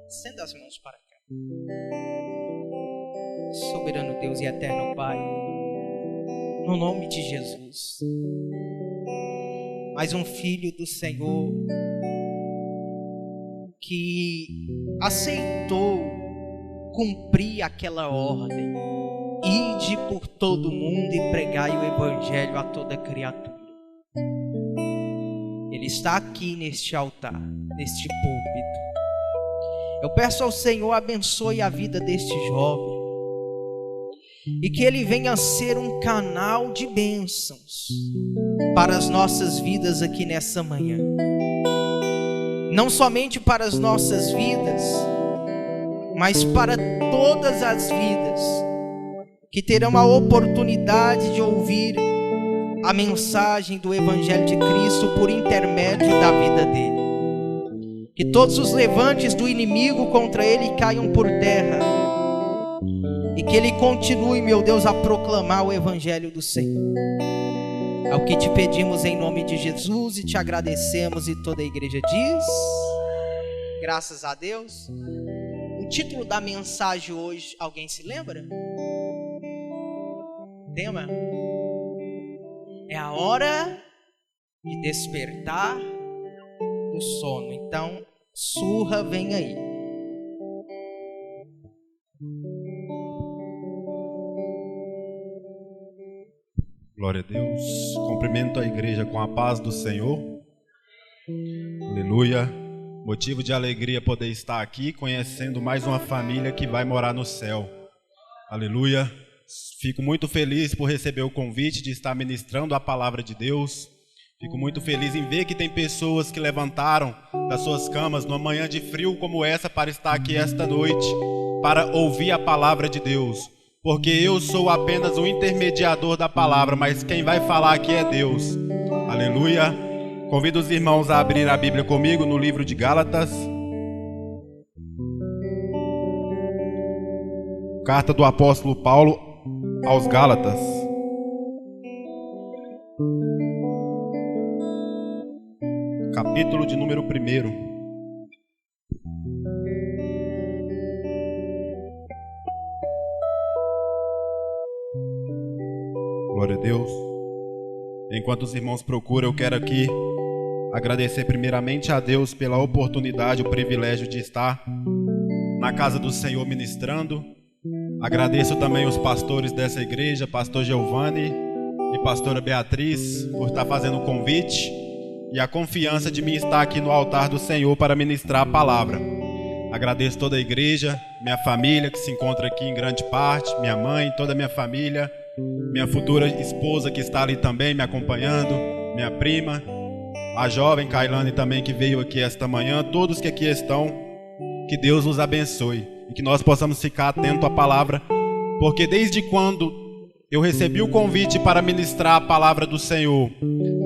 Estenda as mãos para cá. Soberano Deus e eterno Pai, no nome de Jesus, mais um filho do Senhor que aceitou cumprir aquela ordem: ide por todo mundo e pregai o evangelho a toda criatura. Ele está aqui neste altar, neste púlpito. Eu peço ao Senhor, abençoe a vida deste jovem e que ele venha a ser um canal de bênçãos para as nossas vidas aqui nessa manhã. Não somente para as nossas vidas, mas para todas as vidas que terão a oportunidade de ouvir a mensagem do Evangelho de Cristo por intermédio da vida dele. Que todos os levantes do inimigo contra ele caiam por terra e que ele continue, meu Deus, a proclamar o Evangelho do Senhor. É o que te pedimos em nome de Jesus e te agradecemos, e toda a igreja diz: graças a Deus. O título da mensagem hoje, alguém se lembra? O tema é a hora de despertar do sono. Então, surra, vem aí. Glória a Deus. Cumprimento a igreja com a paz do Senhor. Aleluia. Motivo de alegria poder estar aqui, conhecendo mais uma família que vai morar no céu. Aleluia. Fico muito feliz por receber o convite de estar ministrando a palavra de Deus. Fico muito feliz em ver que tem pessoas que levantaram das suas camas numa manhã de frio como essa para estar aqui esta noite, para ouvir a palavra de Deus. Porque eu sou apenas o intermediador da palavra, mas quem vai falar aqui é Deus. Aleluia. Convido os irmãos a abrir a Bíblia comigo no livro de Gálatas. Carta do apóstolo Paulo aos Gálatas. Capítulo de número 1. Glória a Deus. Enquanto os irmãos procuram, eu quero aqui agradecer primeiramente a Deus pela oportunidade, o privilégio de estar na casa do Senhor ministrando. Agradeço também os pastores dessa igreja, pastor Giovanni e pastora Beatriz, por estar fazendo o convite e a confiança de mim estar aqui no altar do Senhor para ministrar a palavra. Agradeço toda a igreja, minha família que se encontra aqui em grande parte, minha mãe, toda a minha família, minha futura esposa que está ali também me acompanhando, minha prima, a jovem Kailane também que veio aqui esta manhã, todos que aqui estão, que Deus nos abençoe e que nós possamos ficar atentos à palavra, porque desde quando eu recebi o convite para ministrar a palavra do Senhor,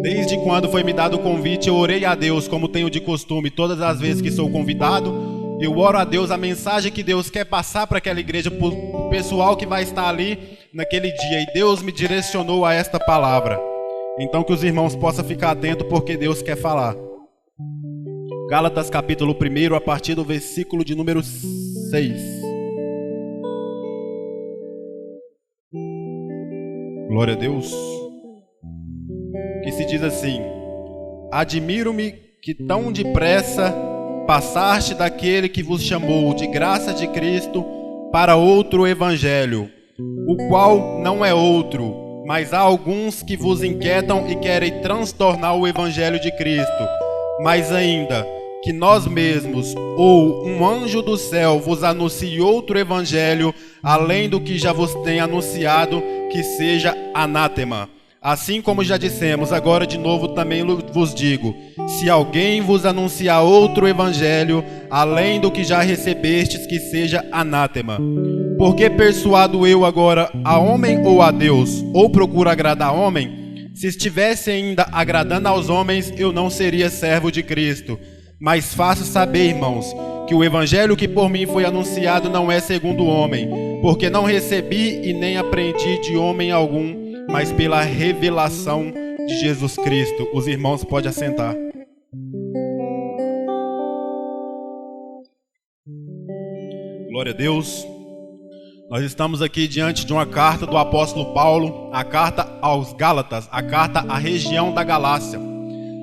desde quando foi me dado o convite, eu orei a Deus como tenho de costume, todas as vezes que sou convidado, eu oro a Deus a mensagem que Deus quer passar para aquela igreja, para o pessoal que vai estar ali naquele dia, e Deus me direcionou a esta palavra. Então que os irmãos possam ficar atentos porque Deus quer falar. Gálatas capítulo 1, a partir do versículo de número 6. Glória a Deus. Que se diz assim: admiro-me que tão depressa passaste daquele que vos chamou de graça de Cristo para outro evangelho, o qual não é outro, mas há alguns que vos inquietam e querem transtornar o evangelho de Cristo. Mas ainda que nós mesmos ou um anjo do céu vos anuncie outro evangelho, além do que já vos tem anunciado, que seja anátema. Assim como já dissemos, agora de novo também vos digo: se alguém vos anunciar outro evangelho, além do que já recebestes, que seja anátema. Porque persuado eu agora a homem ou a Deus, ou procuro agradar a homem? Se estivesse ainda agradando aos homens, eu não seria servo de Cristo. Mas faço saber, irmãos, que o evangelho que por mim foi anunciado não é segundo o homem, porque não recebi e nem aprendi de homem algum, mas pela revelação de Jesus Cristo. Os irmãos podem assentar. Glória a Deus. Nós estamos aqui diante de uma carta do apóstolo Paulo, a carta aos Gálatas, a carta à região da Galácia,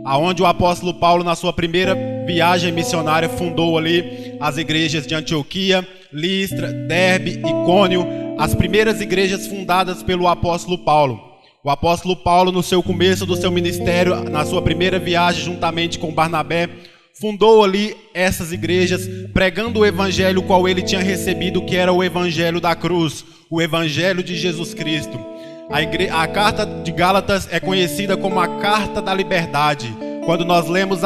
aonde o apóstolo Paulo, na sua primeira viagem missionária, fundou ali as igrejas de Antioquia, Listra, Derbe, Icônio, as primeiras igrejas fundadas pelo apóstolo Paulo. O apóstolo Paulo, no seu começo do seu ministério, na sua primeira viagem, juntamente com Barnabé, fundou ali essas igrejas, pregando o evangelho qual ele tinha recebido, que era o evangelho da cruz, o evangelho de Jesus Cristo. A carta de Gálatas é conhecida como a carta da liberdade. Quando nós lemos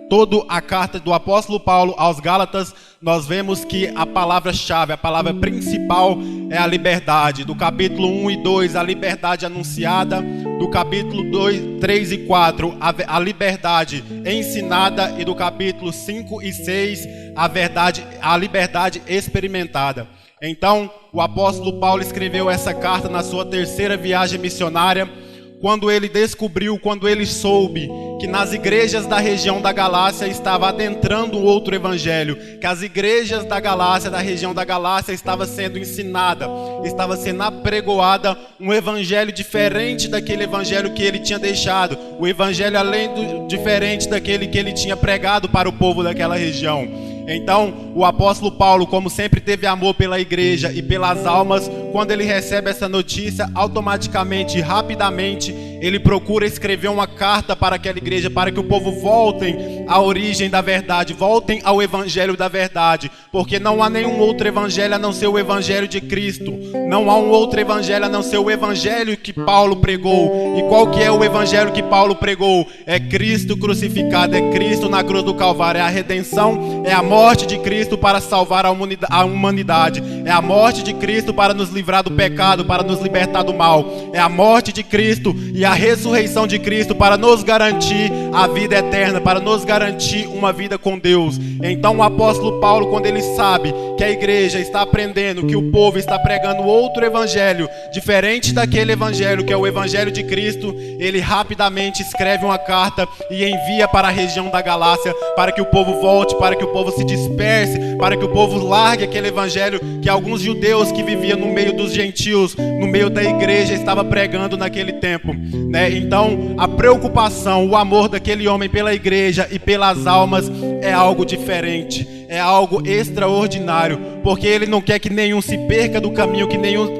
toda a carta do apóstolo Paulo aos Gálatas, nós vemos que a palavra-chave, a palavra principal é a liberdade. Do capítulo 1 e 2, a liberdade anunciada. Do capítulo 2, 3 e 4, a liberdade ensinada. E do capítulo 5 e 6, a liberdade experimentada. Então, o apóstolo Paulo escreveu essa carta na sua terceira viagem missionária, quando ele descobriu, quando ele soube que nas igrejas da região da Galácia estava adentrando um outro evangelho, que as igrejas da Galácia, da região da Galácia, estava sendo ensinada, estava sendo apregoada um evangelho diferente daquele evangelho que ele tinha deixado, o evangelho diferente daquele que ele tinha pregado para o povo daquela região. Então, o apóstolo Paulo, como sempre teve amor pela igreja e pelas almas, quando ele recebe essa notícia, automaticamente e rapidamente, ele procura escrever uma carta para aquela igreja, para que o povo voltem à origem da verdade, voltem ao evangelho da verdade, porque não há nenhum outro evangelho a não ser o evangelho de Cristo, não há um outro evangelho a não ser o evangelho que Paulo pregou. E qual que é o evangelho que Paulo pregou? É Cristo crucificado, é Cristo na cruz do Calvário, é a redenção, é a morte de Cristo para salvar a humanidade, é a morte de Cristo para nos livrar do pecado, para nos libertar do mal, é a morte de Cristo e a ressurreição de Cristo para nos garantir a vida eterna, para nos garantir uma vida com Deus. Então o apóstolo Paulo, quando ele sabe que a igreja está aprendendo, que o povo está pregando outro evangelho, diferente daquele evangelho que é o evangelho de Cristo, ele rapidamente escreve uma carta e envia para a região da Galácia, para que o povo volte, para que o povo se disperse, para que o povo largue aquele evangelho que alguns judeus que viviam no meio dos gentios, no meio da igreja, estava pregando naquele tempo, né? Então a preocupação, o amor daquele homem pela igreja e pelas almas é algo diferente, é algo extraordinário, porque ele não quer que nenhum se perca do caminho, que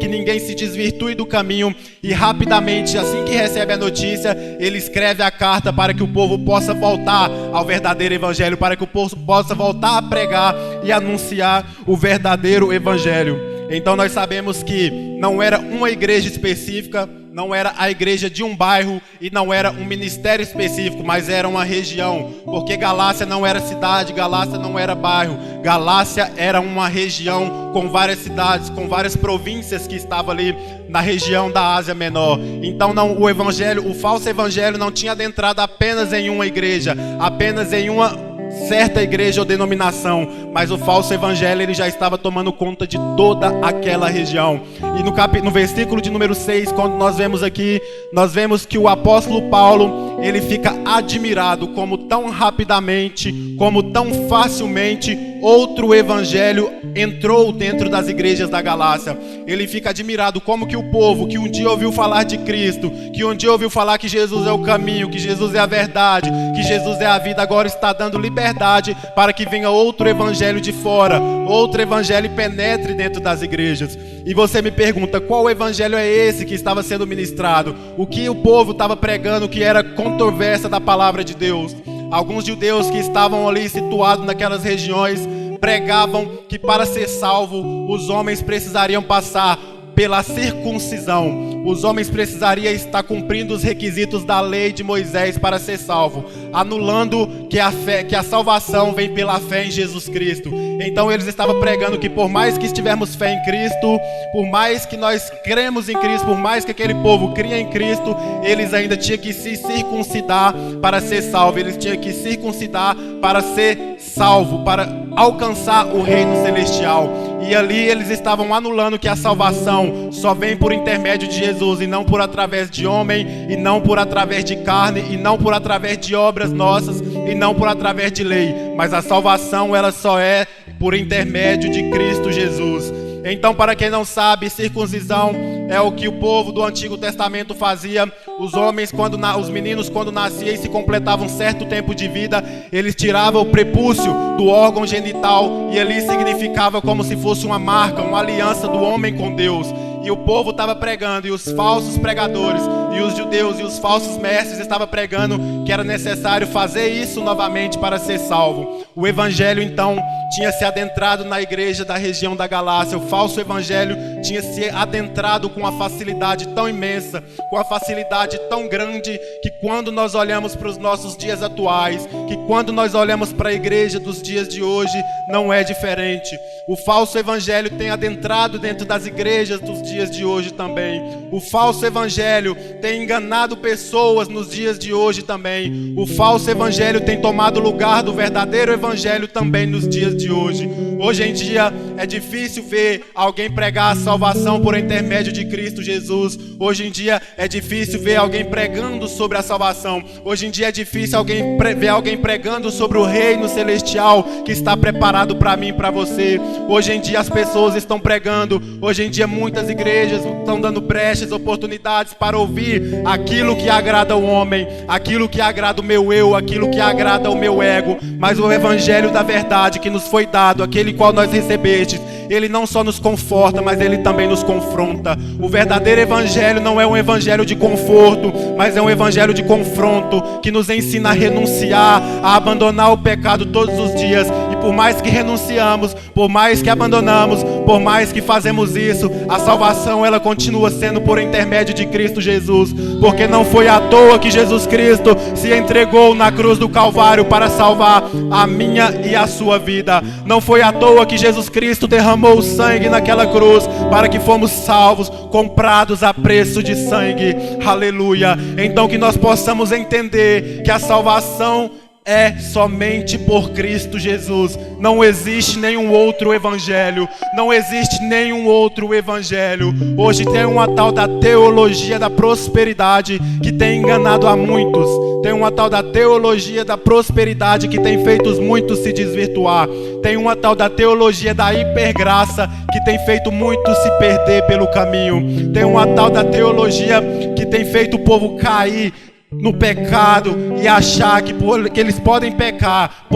ninguém se desvirtue do caminho. E rapidamente, assim que recebe a notícia, ele escreve a carta para que o povo possa voltar ao verdadeiro evangelho, para que o povo possa voltar a pregar e anunciar o verdadeiro evangelho. Então nós sabemos que não era uma igreja específica, não era a igreja de um bairro e não era um ministério específico, mas era uma região, porque Galácia não era cidade, Galácia não era bairro, Galácia era uma região com várias cidades, com várias províncias que estavam ali na região da Ásia Menor. Então o falso evangelho não tinha adentrado apenas em uma igreja, apenas em uma certa igreja ou denominação, mas o falso evangelho ele já estava tomando conta de toda aquela região. E no versículo de número 6, quando nós vemos aqui, nós vemos que o apóstolo Paulo, ele fica admirado como tão rapidamente, como tão facilmente outro evangelho entrou dentro das igrejas da Galácia. Ele fica admirado como que o povo que um dia ouviu falar de Cristo, que um dia ouviu falar que Jesus é o caminho, que Jesus é a verdade, que Jesus é a vida, agora está dando liberdade para que venha outro evangelho de fora, outro evangelho penetre dentro das igrejas. E você me pergunta, qual evangelho é esse que estava sendo ministrado? O que o povo estava pregando que era controvérsia da palavra de Deus? Alguns judeus que estavam ali situados naquelas regiões pregavam que para ser salvo os homens precisariam passar pela circuncisão. Os homens precisariam estar cumprindo os requisitos da lei de Moisés para ser salvo, anulando que a salvação vem pela fé em Jesus Cristo. Então eles estavam pregando que por mais que estivermos fé em Cristo, por mais que nós cremos em Cristo, por mais que aquele povo cria em Cristo, eles ainda tinham que se circuncidar para ser salvo. Eles tinham que circuncidar para ser salvo, para alcançar o reino celestial. E ali eles estavam anulando que a salvação só vem por intermédio de Jesus, e não por através de homem, e não por através de carne, e não por através de obras nossas. e não por através de lei, mas a salvação ela só é por intermédio de Cristo Jesus. Então, para quem não sabe, circuncisão é o que o povo do Antigo Testamento fazia. Os homens, os meninos, quando nasciam e se completavam um certo tempo de vida, eles tiravam o prepúcio do órgão genital e ali significava como se fosse uma marca, uma aliança do homem com Deus. E o povo estava pregando, e os falsos pregadores, e os judeus e os falsos mestres estavam pregando que era necessário fazer isso novamente para ser salvo. O evangelho então tinha se adentrado na igreja da região da Galácia. O falso evangelho tinha se adentrado com uma facilidade tão imensa, com uma facilidade tão grande, que quando nós olhamos para os nossos dias atuais, que quando nós olhamos para a igreja dos dias de hoje, não é diferente. O falso evangelho tem adentrado dentro das igrejas dos dias de hoje também. O falso evangelho tem enganado pessoas nos dias de hoje também. O falso evangelho tem tomado o lugar do verdadeiro evangelho também nos dias de hoje. Hoje em dia é difícil ver alguém pregar a salvação por intermédio de Cristo Jesus. Hoje em dia é difícil ver alguém pregando sobre a salvação. Hoje em dia é difícil ver alguém pregando sobre o reino celestial que está preparado para mim e para você. Hoje em dia as pessoas estão pregando. Hoje em dia muitas igrejas estão dando brechas, oportunidades para ouvir aquilo que agrada ao homem, aquilo que agrada o meu eu, aquilo que agrada o meu ego. Mas o evangelho da verdade que nos foi dado, aquele qual nós recebestes, ele não só nos conforta, mas ele também nos confronta. O verdadeiro evangelho não é um evangelho de conforto, mas é um evangelho de confronto, que nos ensina a renunciar, a abandonar o pecado todos os dias. E por mais que renunciamos, por mais que abandonamos, por mais que fazemos isso, a salvação ela continua sendo por intermédio de Cristo Jesus. Porque não foi à toa que Jesus Cristo se entregou na cruz do Calvário para salvar a minha e a sua vida. Não foi à toa que Jesus Cristo derramou o sangue naquela cruz para que fomos salvos, comprados a preço de sangue. Aleluia. Então que nós possamos entender que a salvação é somente por Cristo Jesus. Não existe nenhum outro evangelho. Não existe nenhum outro evangelho. Hoje tem uma tal da teologia da prosperidade que tem enganado a muitos. Tem uma tal da teologia da prosperidade que tem feito muitos se desvirtuar. Tem uma tal da teologia da hipergraça que tem feito muitos se perder pelo caminho. Tem uma tal da teologia que tem feito o povo cair no pecado e achar que eles podem pecar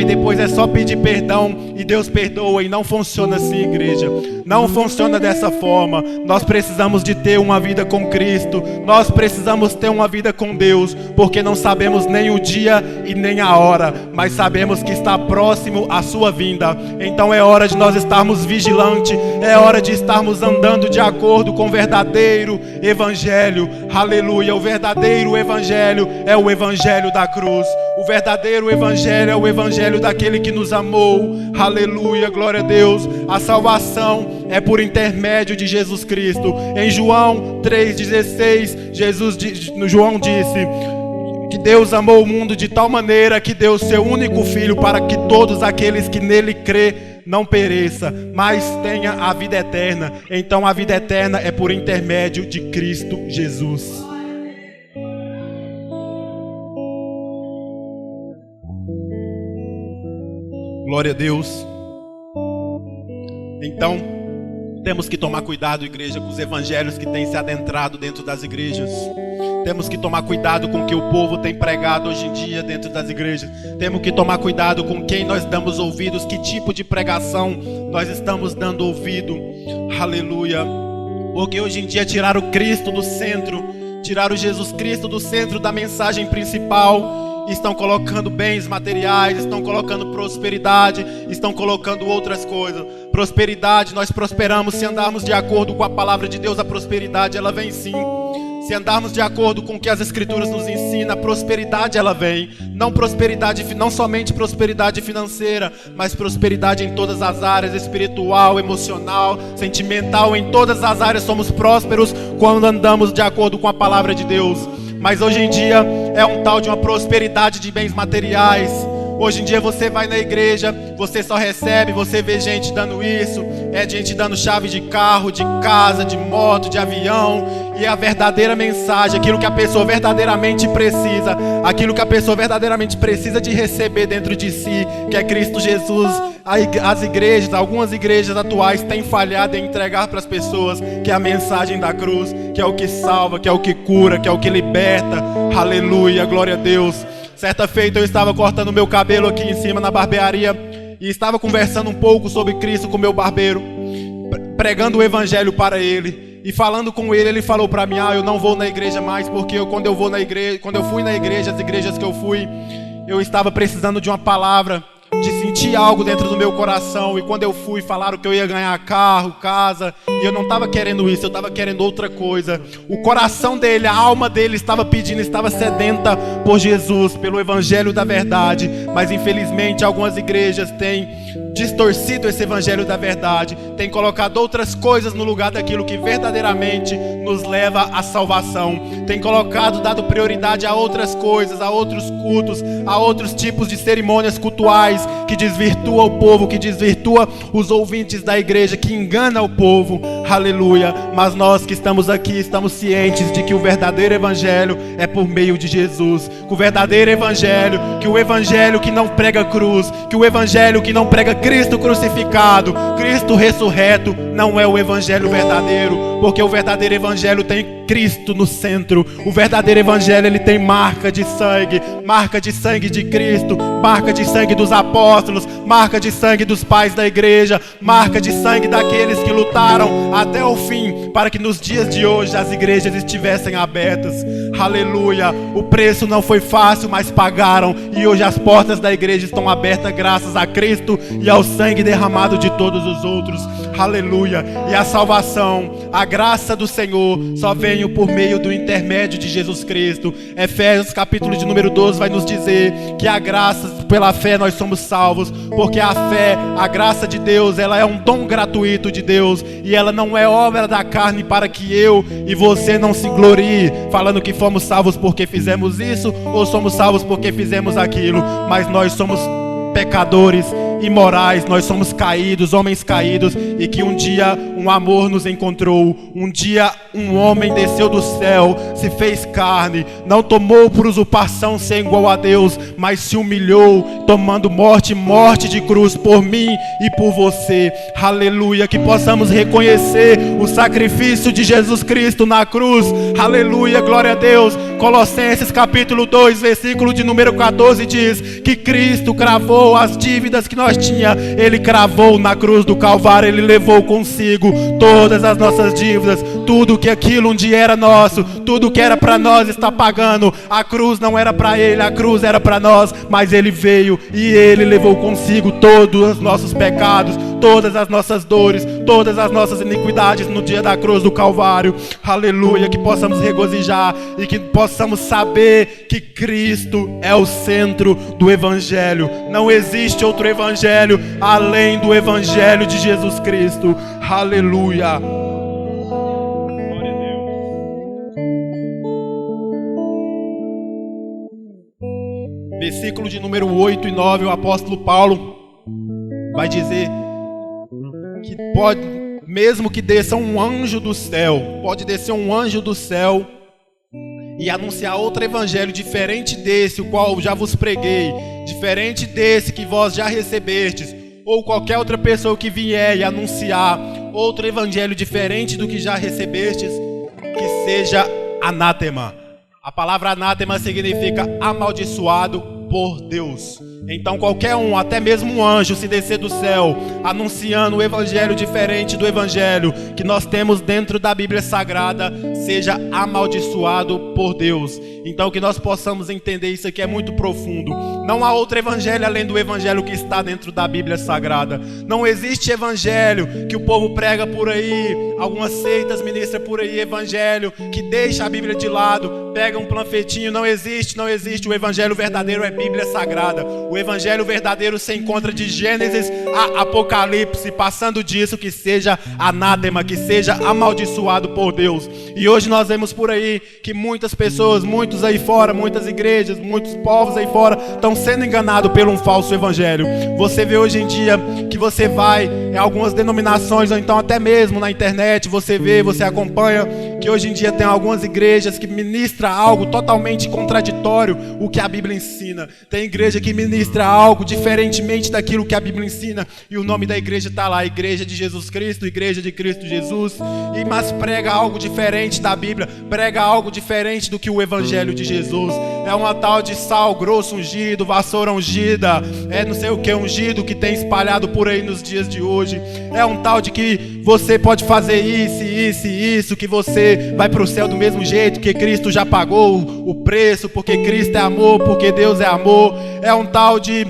e depois é só pedir perdão e Deus perdoa. E não funciona assim, igreja. Não funciona dessa forma. Nós precisamos de ter uma vida com Cristo. Nós precisamos ter uma vida com Deus, porque não sabemos nem o dia e nem a hora, mas sabemos que está próximo a sua vinda. Então é hora de nós estarmos vigilantes. É hora de estarmos andando de acordo com o verdadeiro evangelho. Aleluia. O verdadeiro evangelho é o evangelho da cruz. O verdadeiro evangelho é o evangelho daquele que nos amou. Aleluia, glória a Deus. A salvação é por intermédio de Jesus Cristo. Em João 3,16, João disse que Deus amou o mundo de tal maneira que deu o seu único filho para que todos aqueles que nele crê não pereça, mas tenha a vida eterna. Então a vida eterna é por intermédio de Cristo Jesus. Glória a Deus. Então, temos que tomar cuidado, igreja, com os evangelhos que têm se adentrado dentro das igrejas. Temos que tomar cuidado com o que o povo tem pregado hoje em dia dentro das igrejas. Temos que tomar cuidado com quem nós damos ouvidos, que tipo de pregação nós estamos dando ouvido. Aleluia. Porque hoje em dia tiraram Cristo do centro, tiraram Jesus Cristo do centro da mensagem principal. Estão colocando bens materiais, estão colocando prosperidade, estão colocando outras coisas. Prosperidade, nós prosperamos se andarmos de acordo com a palavra de Deus. A prosperidade ela vem sim. Se andarmos de acordo com o que as escrituras nos ensinam, a prosperidade ela vem. Não somente prosperidade financeira, mas prosperidade em todas as áreas, espiritual, emocional, sentimental. Em todas as áreas somos prósperos quando andamos de acordo com a palavra de Deus. Mas hoje em dia é um tal de uma prosperidade de bens materiais. Hoje em dia você vai na igreja, você só recebe, você vê gente dando isso, gente dando chave de carro, de casa, de moto, de avião. E a verdadeira mensagem, aquilo que a pessoa verdadeiramente precisa, aquilo que a pessoa verdadeiramente precisa de receber dentro de si, que é Cristo Jesus. As igrejas, algumas igrejas atuais têm falhado em entregar para as pessoas que é a mensagem da cruz, que é o que salva, que é o que cura, que é o que liberta. Aleluia, glória a Deus. Certa feita eu estava cortando meu cabelo aqui em cima na barbearia e estava conversando um pouco sobre Cristo com meu barbeiro, pregando o evangelho para ele. E falando com ele, ele falou para mim: eu não vou na igreja mais, porque quando eu fui na igreja, as igrejas que eu fui, eu estava precisando de uma palavra, de sentir algo dentro do meu coração. E quando eu fui, falaram que eu ia ganhar carro, casa, e eu não estava querendo isso, eu estava querendo outra coisa. O coração dele, a alma dele estava pedindo, estava sedenta por Jesus, pelo evangelho da verdade. Mas infelizmente algumas igrejas têm distorcido esse evangelho da verdade, têm colocado outras coisas no lugar daquilo que verdadeiramente nos leva à salvação, têm dado prioridade a outras coisas, a outros cultos, a outros tipos de cerimônias cultuais que desvirtua o povo, que desvirtua os ouvintes da igreja, que engana o povo. Aleluia. Mas nós que estamos aqui estamos cientes de que o verdadeiro evangelho é por meio de Jesus, que o verdadeiro evangelho, que o evangelho que não prega cruz, que o evangelho que não prega Cristo crucificado, Cristo ressurreto, não é o evangelho verdadeiro, porque o verdadeiro evangelho tem Cristo no centro. O verdadeiro evangelho, ele tem marca de sangue de Cristo, marca de sangue dos apóstolos, marca de sangue dos pais da igreja, marca de sangue daqueles que lutaram até o fim, para que nos dias de hoje as igrejas estivessem abertas. Aleluia. O preço não foi fácil, mas pagaram, e hoje as portas da igreja estão abertas graças a Cristo e ao sangue derramado de todos os outros. Aleluia. E a salvação, a graça do Senhor só veio por meio do intermédio de Jesus Cristo. Efésios capítulo de número 12 vai nos dizer que a graça, pela fé nós somos salvos, porque a fé, a graça de Deus, ela é um dom gratuito de Deus, e ela não é obra da carne, para que eu e você não se glorie falando que fomos salvos porque fizemos isso, ou somos salvos porque fizemos aquilo. Mas nós somos pecadores imorais, nós somos caídos, homens caídos, e que um dia um amor nos encontrou, um dia um homem desceu do céu, se fez carne, não tomou por usurpação ser igual a Deus, mas se humilhou, tomando morte de cruz por mim e por você. Aleluia. Que possamos reconhecer o sacrifício de Jesus Cristo na cruz. Aleluia, glória a Deus. Colossenses capítulo 2 versículo de número 14 diz que Cristo cravou as dívidas que nós tinha, ele cravou na cruz do Calvário, ele levou consigo todas as nossas dívidas, tudo que aquilo um dia era nosso, tudo que era para nós está pagando. A cruz não era para ele, a cruz era para nós, mas ele veio e ele levou consigo todos os nossos pecados, todas as nossas dores, todas as nossas iniquidades no dia da cruz do Calvário. Aleluia. Que possamos regozijar e que possamos saber que Cristo é o centro do evangelho. Não existe outro evangelho além do evangelho de Jesus Cristo. Aleluia. Glória a Deus. Versículo de número 8 e 9, o apóstolo Paulo vai dizer que pode, mesmo que desça um anjo do céu, pode descer um anjo do céu e anunciar outro evangelho diferente desse, o qual já vos preguei, diferente desse que vós já recebestes, ou qualquer outra pessoa que vier e anunciar outro evangelho diferente do que já recebestes, que seja anátema. A palavra anátema significa amaldiçoado por Deus. Então qualquer um, até mesmo um anjo, se descer do céu anunciando o evangelho diferente do evangelho que nós temos dentro da Bíblia Sagrada, seja amaldiçoado por Deus. Então que nós possamos entender isso aqui, é muito profundo. Não há outro evangelho além do evangelho que está dentro da Bíblia Sagrada. Não existe evangelho que o povo prega por aí, algumas seitas ministram por aí evangelho que deixa a Bíblia de lado, pega um panfletinho, não existe. O evangelho verdadeiro é Bíblia Sagrada. O evangelho verdadeiro se encontra de Gênesis a Apocalipse, passando disso que seja anátema, que seja amaldiçoado por Deus. E hoje nós vemos por aí que muitas pessoas, muitos aí fora, muitas igrejas, muitos povos aí fora estão sendo enganados por um falso evangelho. Você vê hoje em dia que você vai em algumas denominações, ou então até mesmo na internet, você vê, você acompanha que hoje em dia tem algumas igrejas que ministram algo totalmente contraditório o que a Bíblia ensina. Tem igreja que ministra algo diferentemente daquilo que a Bíblia ensina, e o nome da igreja está lá, Igreja de Jesus Cristo, Igreja de Cristo Jesus, mas prega algo diferente da Bíblia, prega algo diferente do que o evangelho de Jesus. É uma tal de sal grosso ungido, vassoura ungida, é não sei o que ungido que tem espalhado por aí nos dias de hoje. É um tal de que você pode fazer isso, que você vai para o céu do mesmo jeito, que Cristo já pagou o preço, porque Cristo é amor, porque Deus é amor. É um tal de,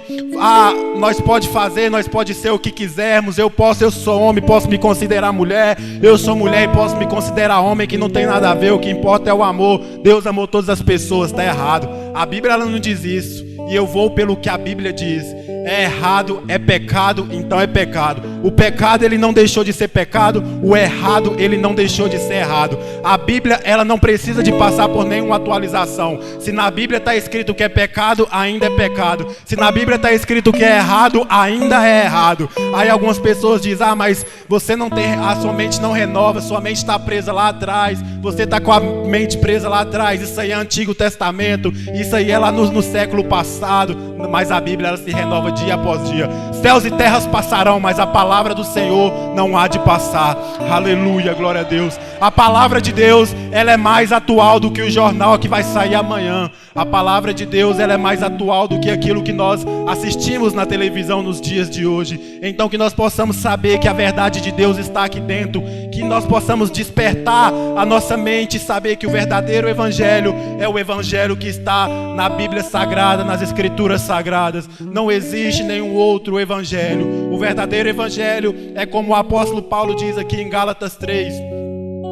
nós pode fazer, nós pode ser o que quisermos, eu sou homem, posso me considerar mulher, eu sou mulher e posso me considerar homem, que não tem nada a ver, o que importa é o amor. Deus amou todas as pessoas, está errado. A Bíblia ela não diz isso, e eu vou pelo que a Bíblia diz. É errado, é pecado, então é pecado. O pecado ele não deixou de ser pecado, o errado ele não deixou de ser errado. A Bíblia ela não precisa de passar por nenhuma atualização. Se na Bíblia está escrito que é pecado, ainda é pecado. Se na Bíblia está escrito que é errado, ainda é errado. Aí algumas pessoas dizem, mas você não tem, a sua mente não renova, sua mente está presa lá atrás, você está com a mente presa lá atrás, isso aí é Antigo Testamento, isso aí é lá no século passado. Mas a Bíblia ela se renova dia após dia. Céus e terras passarão, mas a palavra do Senhor não há de passar. Aleluia, glória a Deus. A palavra de Deus ela é mais atual do que o jornal que vai sair amanhã. A palavra de Deus ela é mais atual do que aquilo que nós assistimos na televisão nos dias de hoje. Então que nós possamos saber que a verdade de Deus está aqui dentro, que nós possamos despertar a nossa mente e saber que o verdadeiro evangelho é o evangelho que está na Bíblia Sagrada, nas Escrituras Sagradas. Não existe nenhum outro evangelho. O verdadeiro evangelho é como o apóstolo Paulo diz aqui em Gálatas 3.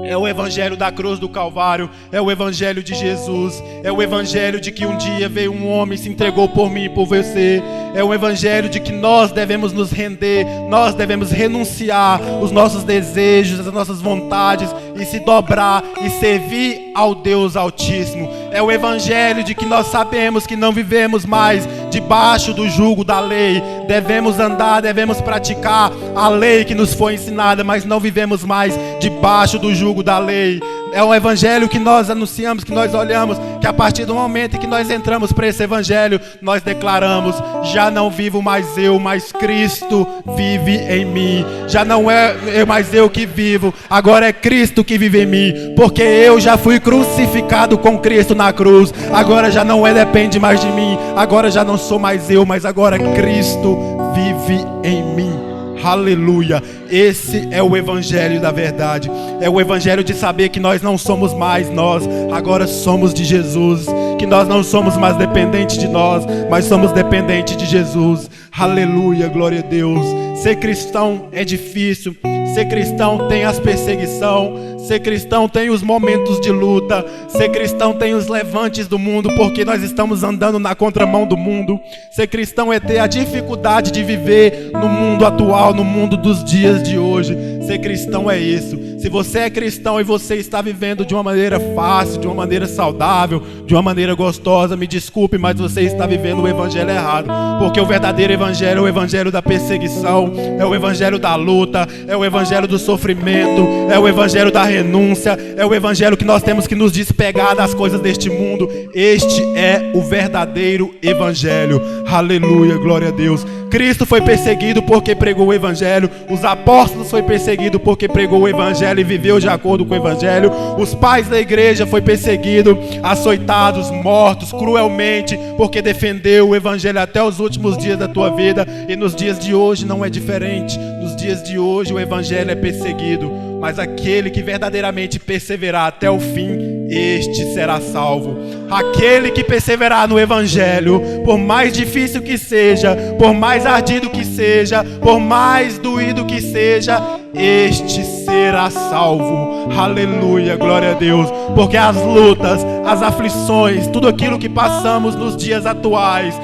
É o evangelho da cruz do Calvário, é o evangelho de Jesus, é o evangelho de que um dia veio um homem e se entregou por mim e por você. É o evangelho de que nós devemos nos render, nós devemos renunciar os nossos desejos, as nossas vontades e se dobrar e servir ao Deus Altíssimo. É o evangelho de que nós sabemos que não vivemos mais debaixo do jugo da lei. Devemos andar, devemos praticar a lei que nos foi ensinada, mas não vivemos mais debaixo do jugo da lei. É um evangelho que nós anunciamos, que nós olhamos, que a partir do momento em que nós entramos para esse evangelho, nós declaramos: já não vivo mais eu, mas Cristo vive em mim. Já não é mais eu que vivo, agora é Cristo que vive em mim, porque eu já fui crucificado com Cristo na cruz. Agora já não depende mais de mim, agora já não sou mais eu, mas agora Cristo vive em mim. Aleluia, esse é o evangelho da verdade. É o evangelho de saber que nós não somos mais nós, agora somos de Jesus. Que nós não somos mais dependentes de nós, mas somos dependentes de Jesus. Aleluia, glória a Deus. Ser cristão é difícil. Ser cristão tem as perseguições. Ser cristão tem os momentos de luta. Ser cristão tem os levantes do mundo, porque nós estamos andando na contramão do mundo. Ser cristão é ter a dificuldade de viver no mundo atual, no mundo dos dias de hoje. Ser cristão é isso. Se você é cristão e você está vivendo de uma maneira fácil, de uma maneira saudável, de uma maneira gostosa, me desculpe, mas você está vivendo o evangelho errado. Porque o verdadeiro evangelho é o evangelho da perseguição, é o evangelho da luta, é o evangelho do sofrimento, é o evangelho da renúncia, é o evangelho que nós temos que nos despegar das coisas deste mundo. Este é o verdadeiro evangelho. Aleluia, glória a Deus. Cristo foi perseguido porque pregou o evangelho. Os apóstolos foi perseguido porque pregou o evangelho e viveu de acordo com o evangelho. Os pais da igreja foi perseguido, açoitados, mortos cruelmente porque defendeu o evangelho até os últimos dias da tua vida. E nos dias de hoje não é diferente. Nos dias de hoje o evangelho é perseguido, mas aquele que verdadeiramente perseverar até o fim, este será salvo. Aquele que perseverar no evangelho, por mais difícil que seja, por mais ardido que seja, por mais doído que seja, este será salvo. Aleluia, glória a Deus. Porque as lutas, as aflições, tudo aquilo que passamos nos dias atuais,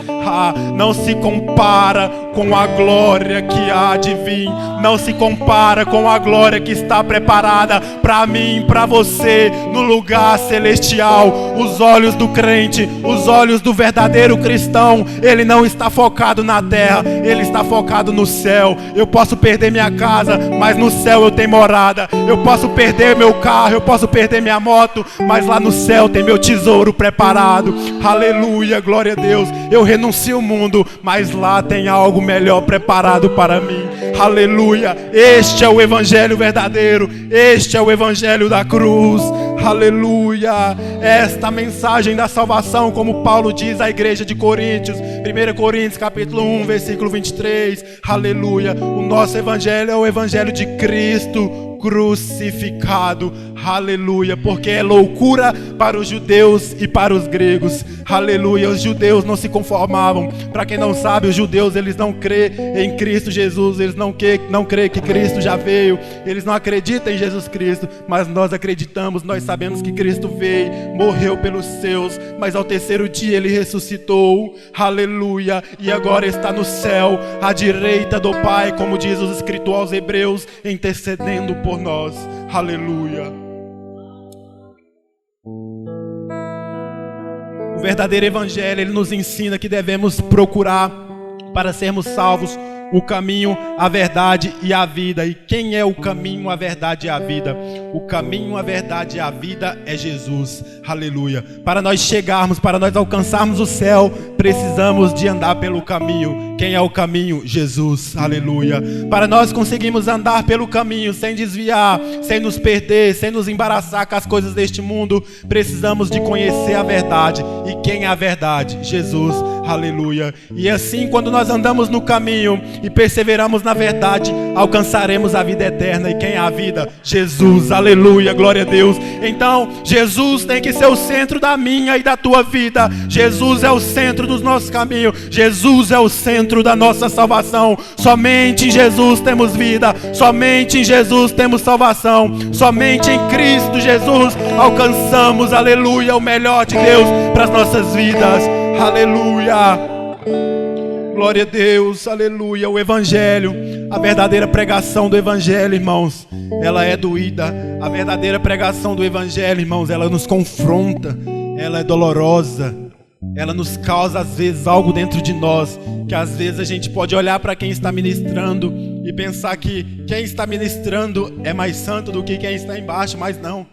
não se compara com a glória que há de vir, não se compara com a glória que está preparada para mim, para você, no lugar celestial. Os olhos do crente, os olhos do verdadeiro cristão, ele não está focado na terra, ele está focado no céu. Eu posso perder minha casa, mas no céu eu tenho morada. Eu posso perder meu carro, eu posso perder minha moto, mas lá no céu tem meu tesouro preparado. Aleluia, glória a Deus. Eu renuncio ao mundo, mas lá tem algo melhor preparado para mim. Aleluia. Este é o evangelho verdadeiro, este é o evangelho da cruz. Aleluia. Esta mensagem da salvação, como Paulo diz à igreja de Coríntios, 1 Coríntios capítulo 1, versículo 23. Aleluia. O nosso evangelho é o evangelho de Cristo crucificado. Aleluia. Porque é loucura para os judeus e para os gregos. Aleluia. Os judeus não se conformavam. Para quem não sabe, os judeus, eles não crêem em Cristo Jesus. Eles não creem que Cristo já veio. Eles não acreditam em Jesus Cristo. Mas nós acreditamos, nós sabemos que Cristo veio, morreu pelos seus, mas ao terceiro dia ele ressuscitou. Aleluia. E agora está no céu, à direita do Pai, como diz os escritores aos Hebreus, intercedendo por nós. Aleluia. O verdadeiro evangelho, ele nos ensina que devemos procurar, para sermos salvos, o caminho, a verdade e a vida. E quem é o caminho, a verdade e a vida? O caminho, a verdade e a vida é Jesus. Aleluia. Para nós chegarmos, para nós alcançarmos o céu, precisamos de andar pelo caminho. Quem é o caminho? Jesus. Aleluia. Para nós conseguirmos andar pelo caminho sem desviar, sem nos perder, sem nos embaraçar com as coisas deste mundo, precisamos de conhecer a verdade. E quem é a verdade? Jesus. Aleluia. E assim, quando nós andamos no caminho e perseveramos na verdade, alcançaremos a vida eterna. E quem é a vida? Jesus. Aleluia, glória a Deus. Então, Jesus tem que ser o centro da minha e da tua vida. Jesus é o centro dos nossos caminhos. Jesus é o centro da nossa salvação. Somente em Jesus temos vida. Somente em Jesus temos salvação. Somente em Cristo Jesus alcançamos, aleluia, o melhor de Deus para as nossas vidas. Aleluia. Glória a Deus, aleluia. O evangelho, a verdadeira pregação do evangelho, irmãos, ela é doída. A verdadeira pregação do evangelho, irmãos, ela nos confronta. Ela é dolorosa. Ela nos causa às vezes algo dentro de nós, que às vezes a gente pode olhar para quem está ministrando e pensar que quem está ministrando é mais santo do que quem está embaixo, mas não.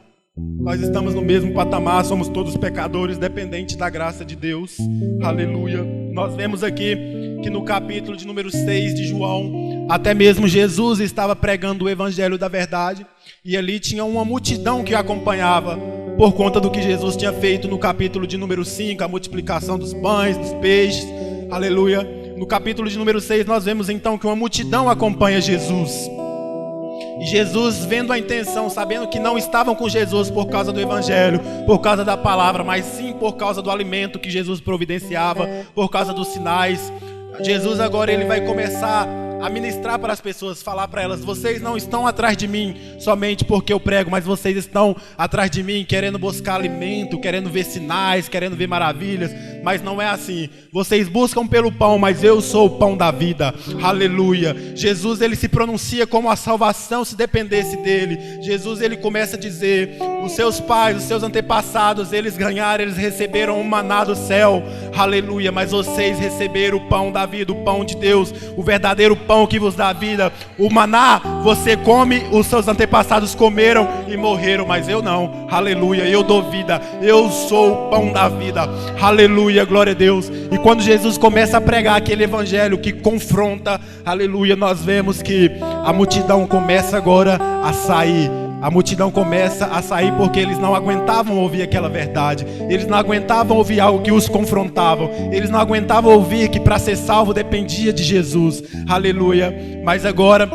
Nós estamos no mesmo patamar, somos todos pecadores, dependentes da graça de Deus. Aleluia. Nós vemos aqui que no capítulo de número 6 de João, até mesmo Jesus estava pregando o evangelho da verdade, e ali tinha uma multidão que acompanhava, por conta do que Jesus tinha feito no capítulo de número 5, a multiplicação dos pães, dos peixes. Aleluia. No capítulo de número 6 nós vemos então que uma multidão acompanha Jesus. E Jesus, vendo a intenção, sabendo que não estavam com Jesus por causa do evangelho, por causa da palavra, mas sim por causa do alimento que Jesus providenciava, por causa dos sinais, Jesus agora ele vai começar a ministrar para as pessoas, falar para elas: vocês não estão atrás de mim somente porque eu prego, mas vocês estão atrás de mim querendo buscar alimento, querendo ver sinais, querendo ver maravilhas. Mas não é assim. Vocês buscam pelo pão, mas eu sou o pão da vida. Aleluia. Jesus ele se pronuncia como a salvação se dependesse dele. Jesus ele começa a dizer: os seus pais, os seus antepassados, eles ganharam, eles receberam o maná do céu. Aleluia. Mas vocês receberam o pão da vida, o pão de Deus, o verdadeiro pão que vos dá vida. O maná você come, os seus antepassados comeram e morreram, mas eu não. Aleluia. Eu dou vida, eu sou o pão da vida. Aleluia, glória a Deus. E quando Jesus começa a pregar aquele evangelho que confronta, aleluia, nós vemos que a multidão começa agora a sair. A multidão começa a sair porque eles não aguentavam ouvir aquela verdade. Eles não aguentavam ouvir algo que os confrontava. Eles não aguentavam ouvir que para ser salvo dependia de Jesus. Aleluia. Mas agora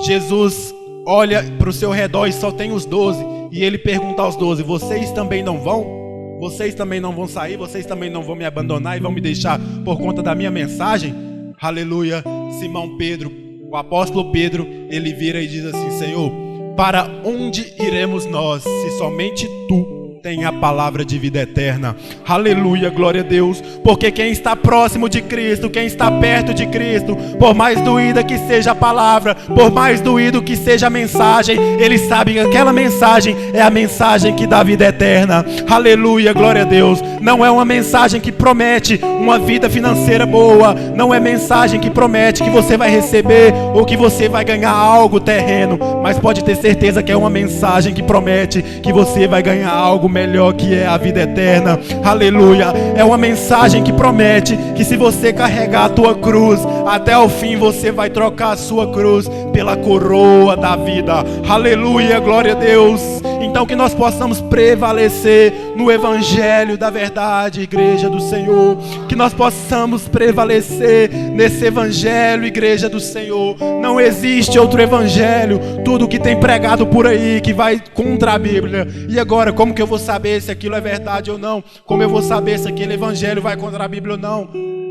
Jesus olha para o seu redor e só tem os 12. E ele pergunta aos 12: vocês também não vão? Vocês também não vão sair? Vocês também não vão me abandonar e vão me deixar por conta da minha mensagem? Aleluia. Simão Pedro, o apóstolo Pedro, ele vira e diz assim: Senhor, para onde iremos nós, se somente tu tem a palavra de vida eterna. Aleluia, glória a Deus. Porque quem está próximo de Cristo, quem está perto de Cristo, por mais doída que seja a palavra, por mais doído que seja a mensagem, ele sabe que aquela mensagem é a mensagem que dá vida eterna. Aleluia, glória a Deus. Não é uma mensagem que promete uma vida financeira boa, não é mensagem que promete que você vai receber ou que você vai ganhar algo terreno, mas pode ter certeza que é uma mensagem que promete que você vai ganhar algo melhor, que é a vida eterna. Aleluia. É uma mensagem que promete que se você carregar a tua cruz até o fim, você vai trocar a sua cruz pela coroa da vida. Aleluia, glória a Deus. Então que nós possamos prevalecer no evangelho da verdade, igreja do Senhor. Que nós possamos prevalecer nesse evangelho, igreja do Senhor. Não existe outro evangelho. Tudo que tem pregado por aí que vai contra a Bíblia. E agora, como que eu vou saber se aquilo é verdade ou não? Como eu vou saber se aquele evangelho vai contra a Bíblia ou não?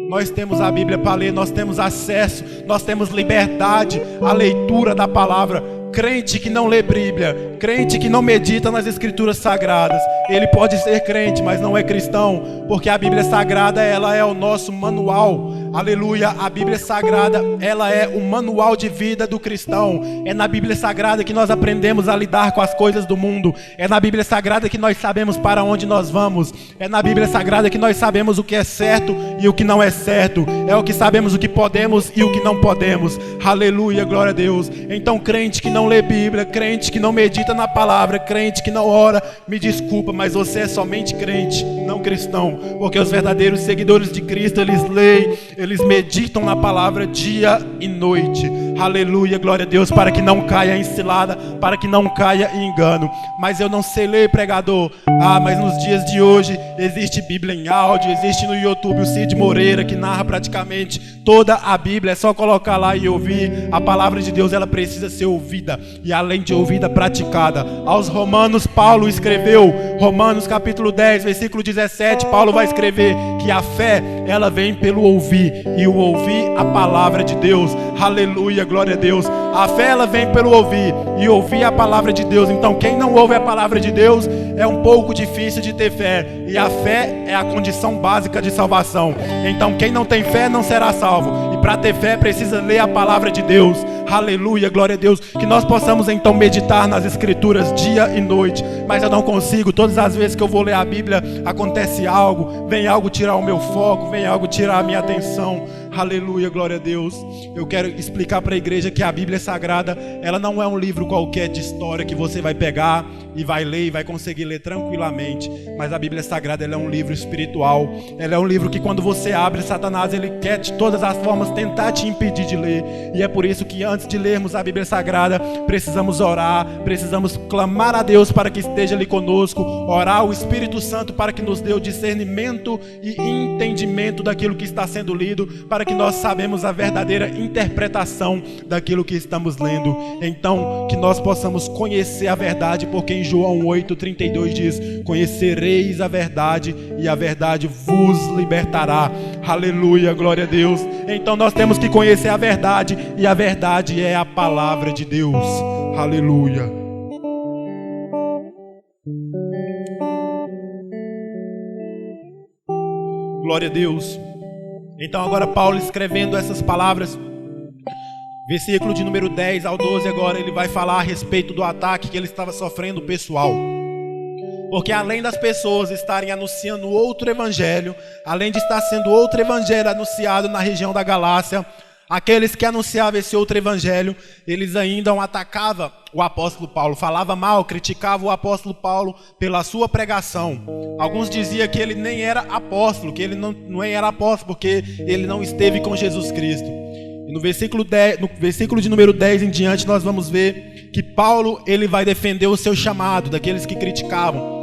Nós temos a Bíblia para ler, nós temos acesso, nós temos liberdade à leitura da palavra. Crente que não lê Bíblia, crente que não medita nas Escrituras Sagradas, ele pode ser crente, mas não é cristão, porque a Bíblia Sagrada, ela é o nosso manual. Aleluia, a Bíblia Sagrada, ela é o manual de vida do cristão. É na Bíblia Sagrada que nós aprendemos a lidar com as coisas do mundo. É na Bíblia Sagrada que nós sabemos para onde nós vamos. É na Bíblia Sagrada que nós sabemos o que é certo e o que não é certo. É o que sabemos o que podemos e o que não podemos. Aleluia, glória a Deus. Então, crente que não lê Bíblia, crente que não medita na palavra, crente que não ora, me desculpa, mas você é somente crente, não cristão. Porque os verdadeiros seguidores de Cristo, eles leem, eles meditam na palavra dia e noite. Aleluia, glória a Deus, para que não caia em cilada, para que não caia em engano. Mas eu não sei ler, pregador. Mas nos dias de hoje existe Bíblia em áudio, existe no YouTube o Cid Moreira, que narra praticamente toda a Bíblia. É só colocar lá e ouvir. A palavra de Deus, ela precisa ser ouvida, e além de ouvida, praticada. Aos Romanos, Paulo escreveu, Romanos capítulo 10, versículo 17, Paulo vai escrever que a fé, ela vem pelo ouvir, e o ouvir a palavra de Deus. Aleluia, glória a Deus. A fé, ela vem pelo ouvir, e ouvir a palavra de Deus. Então quem não ouve a palavra de Deus é um pouco difícil de ter fé, e a fé é a condição básica de salvação. Então quem não tem fé não será salvo, e para ter fé precisa ler a palavra de Deus. Aleluia, glória a Deus. Que nós possamos então meditar nas Escrituras dia e noite. Mas eu não consigo. Todas as vezes que eu vou ler a Bíblia, acontece algo, vem algo tirar o meu foco, vem algo tirar a minha atenção. Aleluia, glória a Deus. Eu quero explicar para a igreja que a Bíblia Sagrada, ela não é um livro qualquer de história que você vai pegar e vai ler e vai conseguir ler tranquilamente. Mas a Bíblia Sagrada, ela é um livro espiritual. Ela é um livro que quando você abre, Satanás, ele quer de todas as formas tentar te impedir de ler. E é por isso que antes de lermos a Bíblia Sagrada, precisamos orar, precisamos clamar a Deus para que esteja ali conosco, orar ao Espírito Santo para que nos dê o discernimento e entendimento daquilo que está sendo lido, para que nós sabemos a verdadeira interpretação daquilo que estamos lendo. Então, que nós possamos conhecer a verdade, porque em João 8:32 diz: conhecereis a verdade e a verdade vos libertará. Aleluia, glória a Deus. Então nós temos que conhecer a verdade, e a verdade é a palavra de Deus. Aleluia. Glória a Deus. Então agora Paulo escrevendo essas palavras, versículo de número 10 ao 12, agora ele vai falar a respeito do ataque que ele estava sofrendo pessoal. Porque além das pessoas estarem anunciando outro evangelho, além de estar sendo outro evangelho anunciado na região da Galácia, aqueles que anunciavam esse outro evangelho, eles ainda atacavam o apóstolo Paulo, falavam mal, criticavam o apóstolo Paulo pela sua pregação. Alguns diziam que ele nem era apóstolo, que ele não era apóstolo porque ele não esteve com Jesus Cristo. E no versículo de número 10 em diante, nós vamos ver que Paulo, ele vai defender o seu chamado daqueles que criticavam.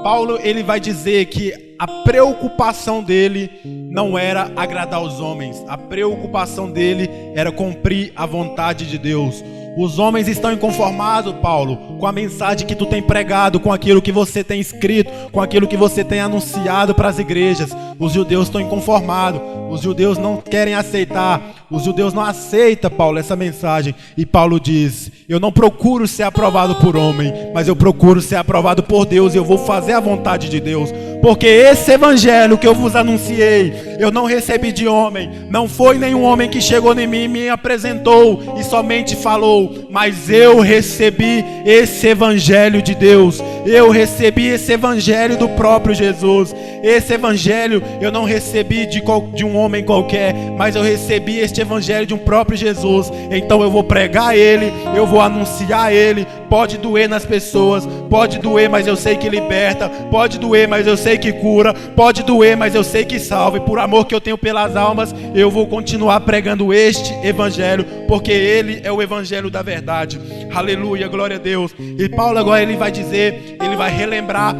Paulo, ele vai dizer que a preocupação dele não era agradar os homens. A preocupação dele era cumprir a vontade de Deus. Os homens estão inconformados, Paulo, com a mensagem que tu tem pregado, com aquilo que você tem escrito, com aquilo que você tem anunciado para as igrejas. Os judeus estão inconformados. Os judeus não querem aceitar, os judeus não aceitam, Paulo, essa mensagem. E Paulo diz: eu não procuro ser aprovado por homem, mas eu procuro ser aprovado por Deus, e eu vou fazer a vontade de Deus. Porque esse evangelho que eu vos anunciei, eu não recebi de homem, não foi nenhum homem que chegou em mim e me apresentou e somente falou, mas eu recebi esse evangelho de Deus, eu recebi esse evangelho do próprio Jesus. Esse evangelho eu não recebi de um homem qualquer, mas eu recebi este evangelho de um próprio Jesus. Então eu vou pregar ele, eu vou anunciar ele. Pode doer nas pessoas, pode doer, mas eu sei que liberta, pode doer, mas eu sei que cura, pode doer, mas eu sei que salva. E por amor que eu tenho pelas almas, eu vou continuar pregando este evangelho, porque ele é o evangelho da verdade. Aleluia, glória a Deus. E Paulo agora ele vai dizer, ele vai relembrar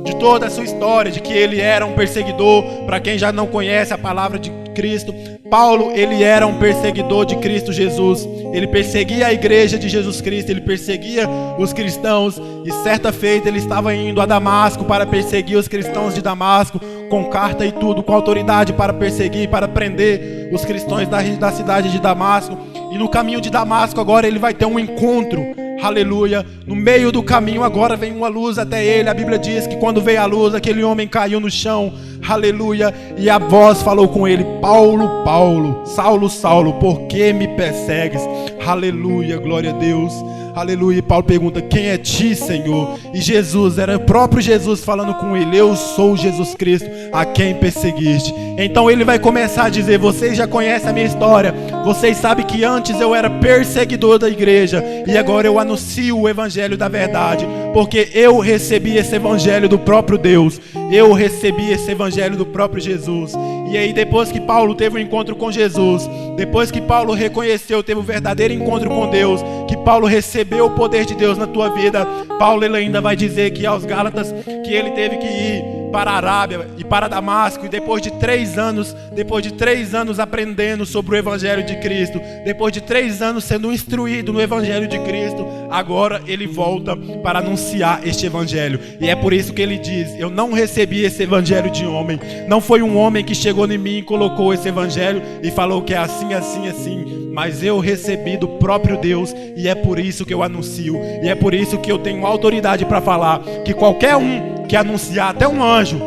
de toda a sua história, de que ele era um perseguidor. Para quem já não conhece a palavra de Cristo, Paulo, ele era um perseguidor de Cristo Jesus. Ele perseguia a igreja de Jesus Cristo, ele perseguia os cristãos. E certa feita ele estava indo a Damasco para perseguir os cristãos de Damasco, com carta e tudo, com autoridade para perseguir, para prender os cristãos da cidade de Damasco. E no caminho de Damasco agora ele vai ter um encontro. Aleluia, no meio do caminho agora vem uma luz até ele. A Bíblia diz que quando veio a luz, aquele homem caiu no chão. Aleluia, e a voz falou com ele: Paulo, Paulo, Saulo, Saulo, por que me persegues? Aleluia, glória a Deus. Aleluia, e Paulo pergunta: quem é ti, Senhor? E Jesus, era o próprio Jesus falando com ele: eu sou Jesus Cristo, a quem perseguiste. Então ele vai começar a dizer: vocês já conhecem a minha história, vocês sabem que antes eu era perseguidor da igreja, e agora eu anuncio o evangelho da verdade, porque eu recebi esse evangelho do próprio Deus, eu recebi esse evangelho do próprio Jesus. E aí depois que Paulo teve um encontro com Jesus, depois que Paulo reconheceu, teve um verdadeiro encontro com Deus, que Paulo recebeu o poder de Deus na tua vida, Paulo ele ainda vai dizer que aos Gálatas que ele teve que ir para a Arábia e para Damasco, e depois de 3 anos aprendendo sobre o evangelho de Cristo, depois de 3 anos sendo instruído no evangelho de Cristo, agora ele volta para anunciar este evangelho. E é por isso que ele diz: eu não recebi esse evangelho de homem, não foi um homem que chegou em mim e colocou esse evangelho e falou que é assim, assim, assim, mas eu recebi do próprio Deus, e é por isso que eu anuncio, e é por isso que eu tenho autoridade para falar que qualquer um que anunciar, até um anjo,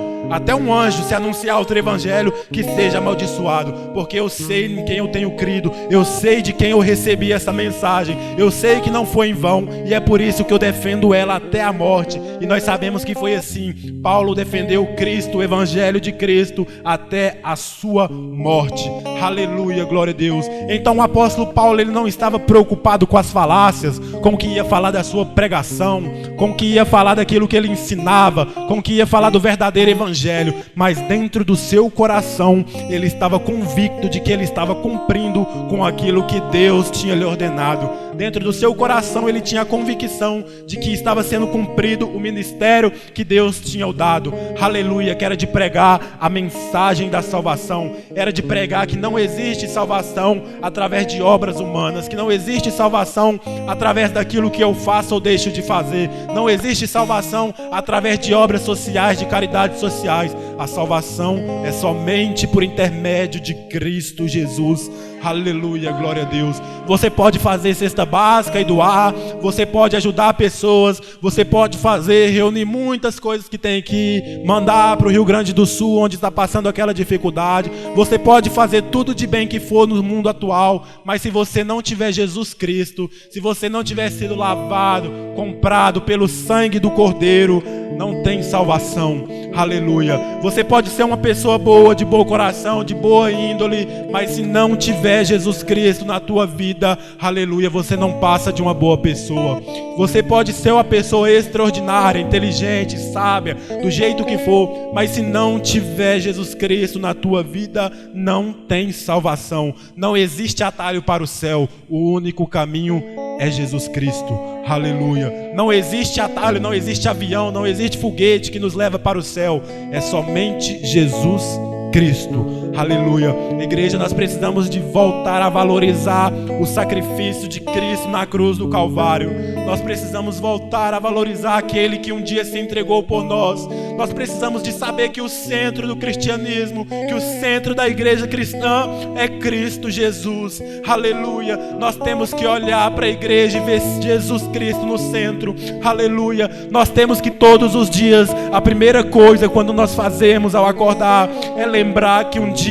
se anunciar outro evangelho, que seja amaldiçoado, porque eu sei em quem eu tenho crido, eu sei de quem eu recebi essa mensagem, eu sei que não foi em vão, e é por isso que eu defendo ela até a morte. E nós sabemos que foi assim. Paulo defendeu Cristo, o evangelho de Cristo, até a sua morte. Aleluia, glória a Deus. Então o apóstolo Paulo, ele não estava preocupado com as falácias, com o que ia falar da sua pregação, com o que ia falar daquilo que ele ensinava, com o que ia falar do verdadeiro evangelho, mas dentro do seu coração ele estava convicto de que ele estava cumprindo com aquilo que Deus tinha lhe ordenado. Dentro do seu coração ele tinha a convicção de que estava sendo cumprido o ministério que Deus tinha dado. Aleluia, que era de pregar a mensagem da salvação, era de pregar que não existe salvação através de obras humanas, que não existe salvação através daquilo que eu faço ou deixo de fazer, não existe salvação através de obras sociais, de caridade social. A salvação é somente por intermédio de Cristo Jesus. Aleluia, glória a Deus. Você pode fazer cesta básica e doar, você pode ajudar pessoas, você pode reunir muitas coisas que tem que mandar para o Rio Grande do Sul, onde está passando aquela dificuldade. Você pode fazer tudo de bem que for no mundo atual, mas se você não tiver Jesus Cristo, se você não tiver sido lavado, comprado pelo sangue do Cordeiro, não tem salvação. Aleluia. Você pode ser uma pessoa boa, de bom coração, de boa índole, mas se não tiver Jesus Cristo na tua vida, aleluia, você não passa de uma boa pessoa. Você pode ser uma pessoa extraordinária, inteligente, sábia, do jeito que for, mas se não tiver Jesus Cristo na tua vida, não tem salvação. Não existe atalho para o céu. O único caminho é Jesus Cristo. Aleluia. Não existe atalho, não existe avião, não existe foguete que nos leva para o céu. É somente Jesus Cristo. Aleluia. Igreja, nós precisamos de voltar a valorizar o sacrifício de Cristo na cruz do Calvário. Nós precisamos voltar a valorizar aquele que um dia se entregou por nós. Nós precisamos de saber que o centro do cristianismo, que o centro da igreja cristã é Cristo Jesus. Aleluia. Nós temos que olhar para a igreja e ver Jesus Cristo no centro. Aleluia. Nós temos que todos os dias, a primeira coisa quando nós fazemos ao acordar é lembrar que um dia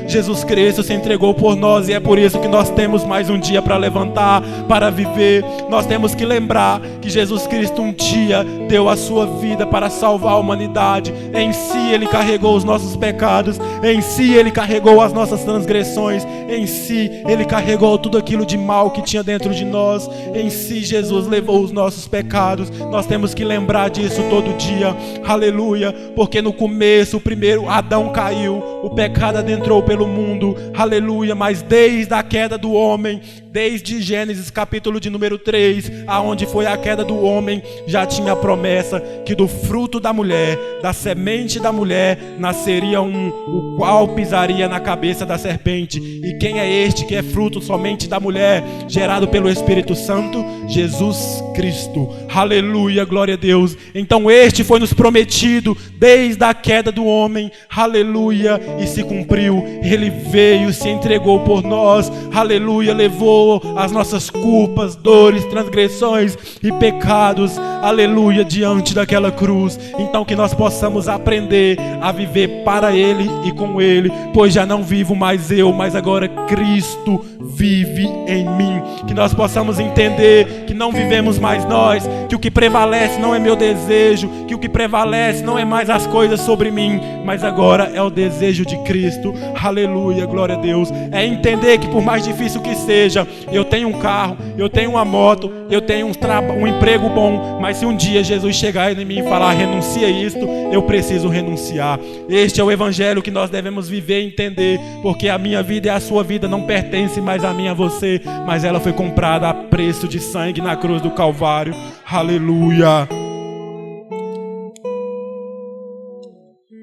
Jesus Cristo se entregou por nós, e é por isso que nós temos mais um dia para levantar, para viver. Nós temos que lembrar que Jesus Cristo um dia deu a sua vida para salvar a humanidade. Em si Ele carregou os nossos pecados, em si Ele carregou as nossas transgressões, em si Ele carregou tudo aquilo de mal que tinha dentro de nós, em si Jesus levou os nossos pecados. Nós temos que lembrar disso todo dia. Aleluia. Porque no começo, o primeiro Adão caiu, o pecado adentrou pelo mundo. Aleluia. Mas desde a queda do homem, desde Gênesis capítulo de número 3, aonde foi a queda do homem, já tinha a promessa que do fruto da mulher, da semente da mulher, nasceria o qual pisaria na cabeça da serpente. E quem é este que é fruto somente da mulher, gerado pelo Espírito Santo? Jesus Cristo. Aleluia, glória a Deus. Então este foi nos prometido desde a queda do homem. Aleluia. E se cumpriu. Ele veio, se entregou por nós. Aleluia. Levou as nossas culpas, dores, transgressões e pecados. Aleluia. Diante daquela cruz. Então que nós possamos aprender a viver para Ele e com Ele. Pois já não vivo mais eu, mas agora Cristo vive em mim. Que nós possamos entender que não vivemos mais nós, que o que prevalece não é meu desejo, que o que prevalece não é mais as coisas sobre mim, mas agora é o desejo de Cristo. Aleluia, glória a Deus. É entender que por mais difícil que seja, eu tenho um carro, eu tenho uma moto, eu tenho um emprego bom, mas se um dia Jesus chegar em mim e falar renuncia isto, eu preciso renunciar. Este é o evangelho que nós devemos viver e entender, porque a minha vida e a sua vida não pertence mais a mim e a você, mas ela foi comprada a preço de sangue na cruz do Calvário. Aleluia.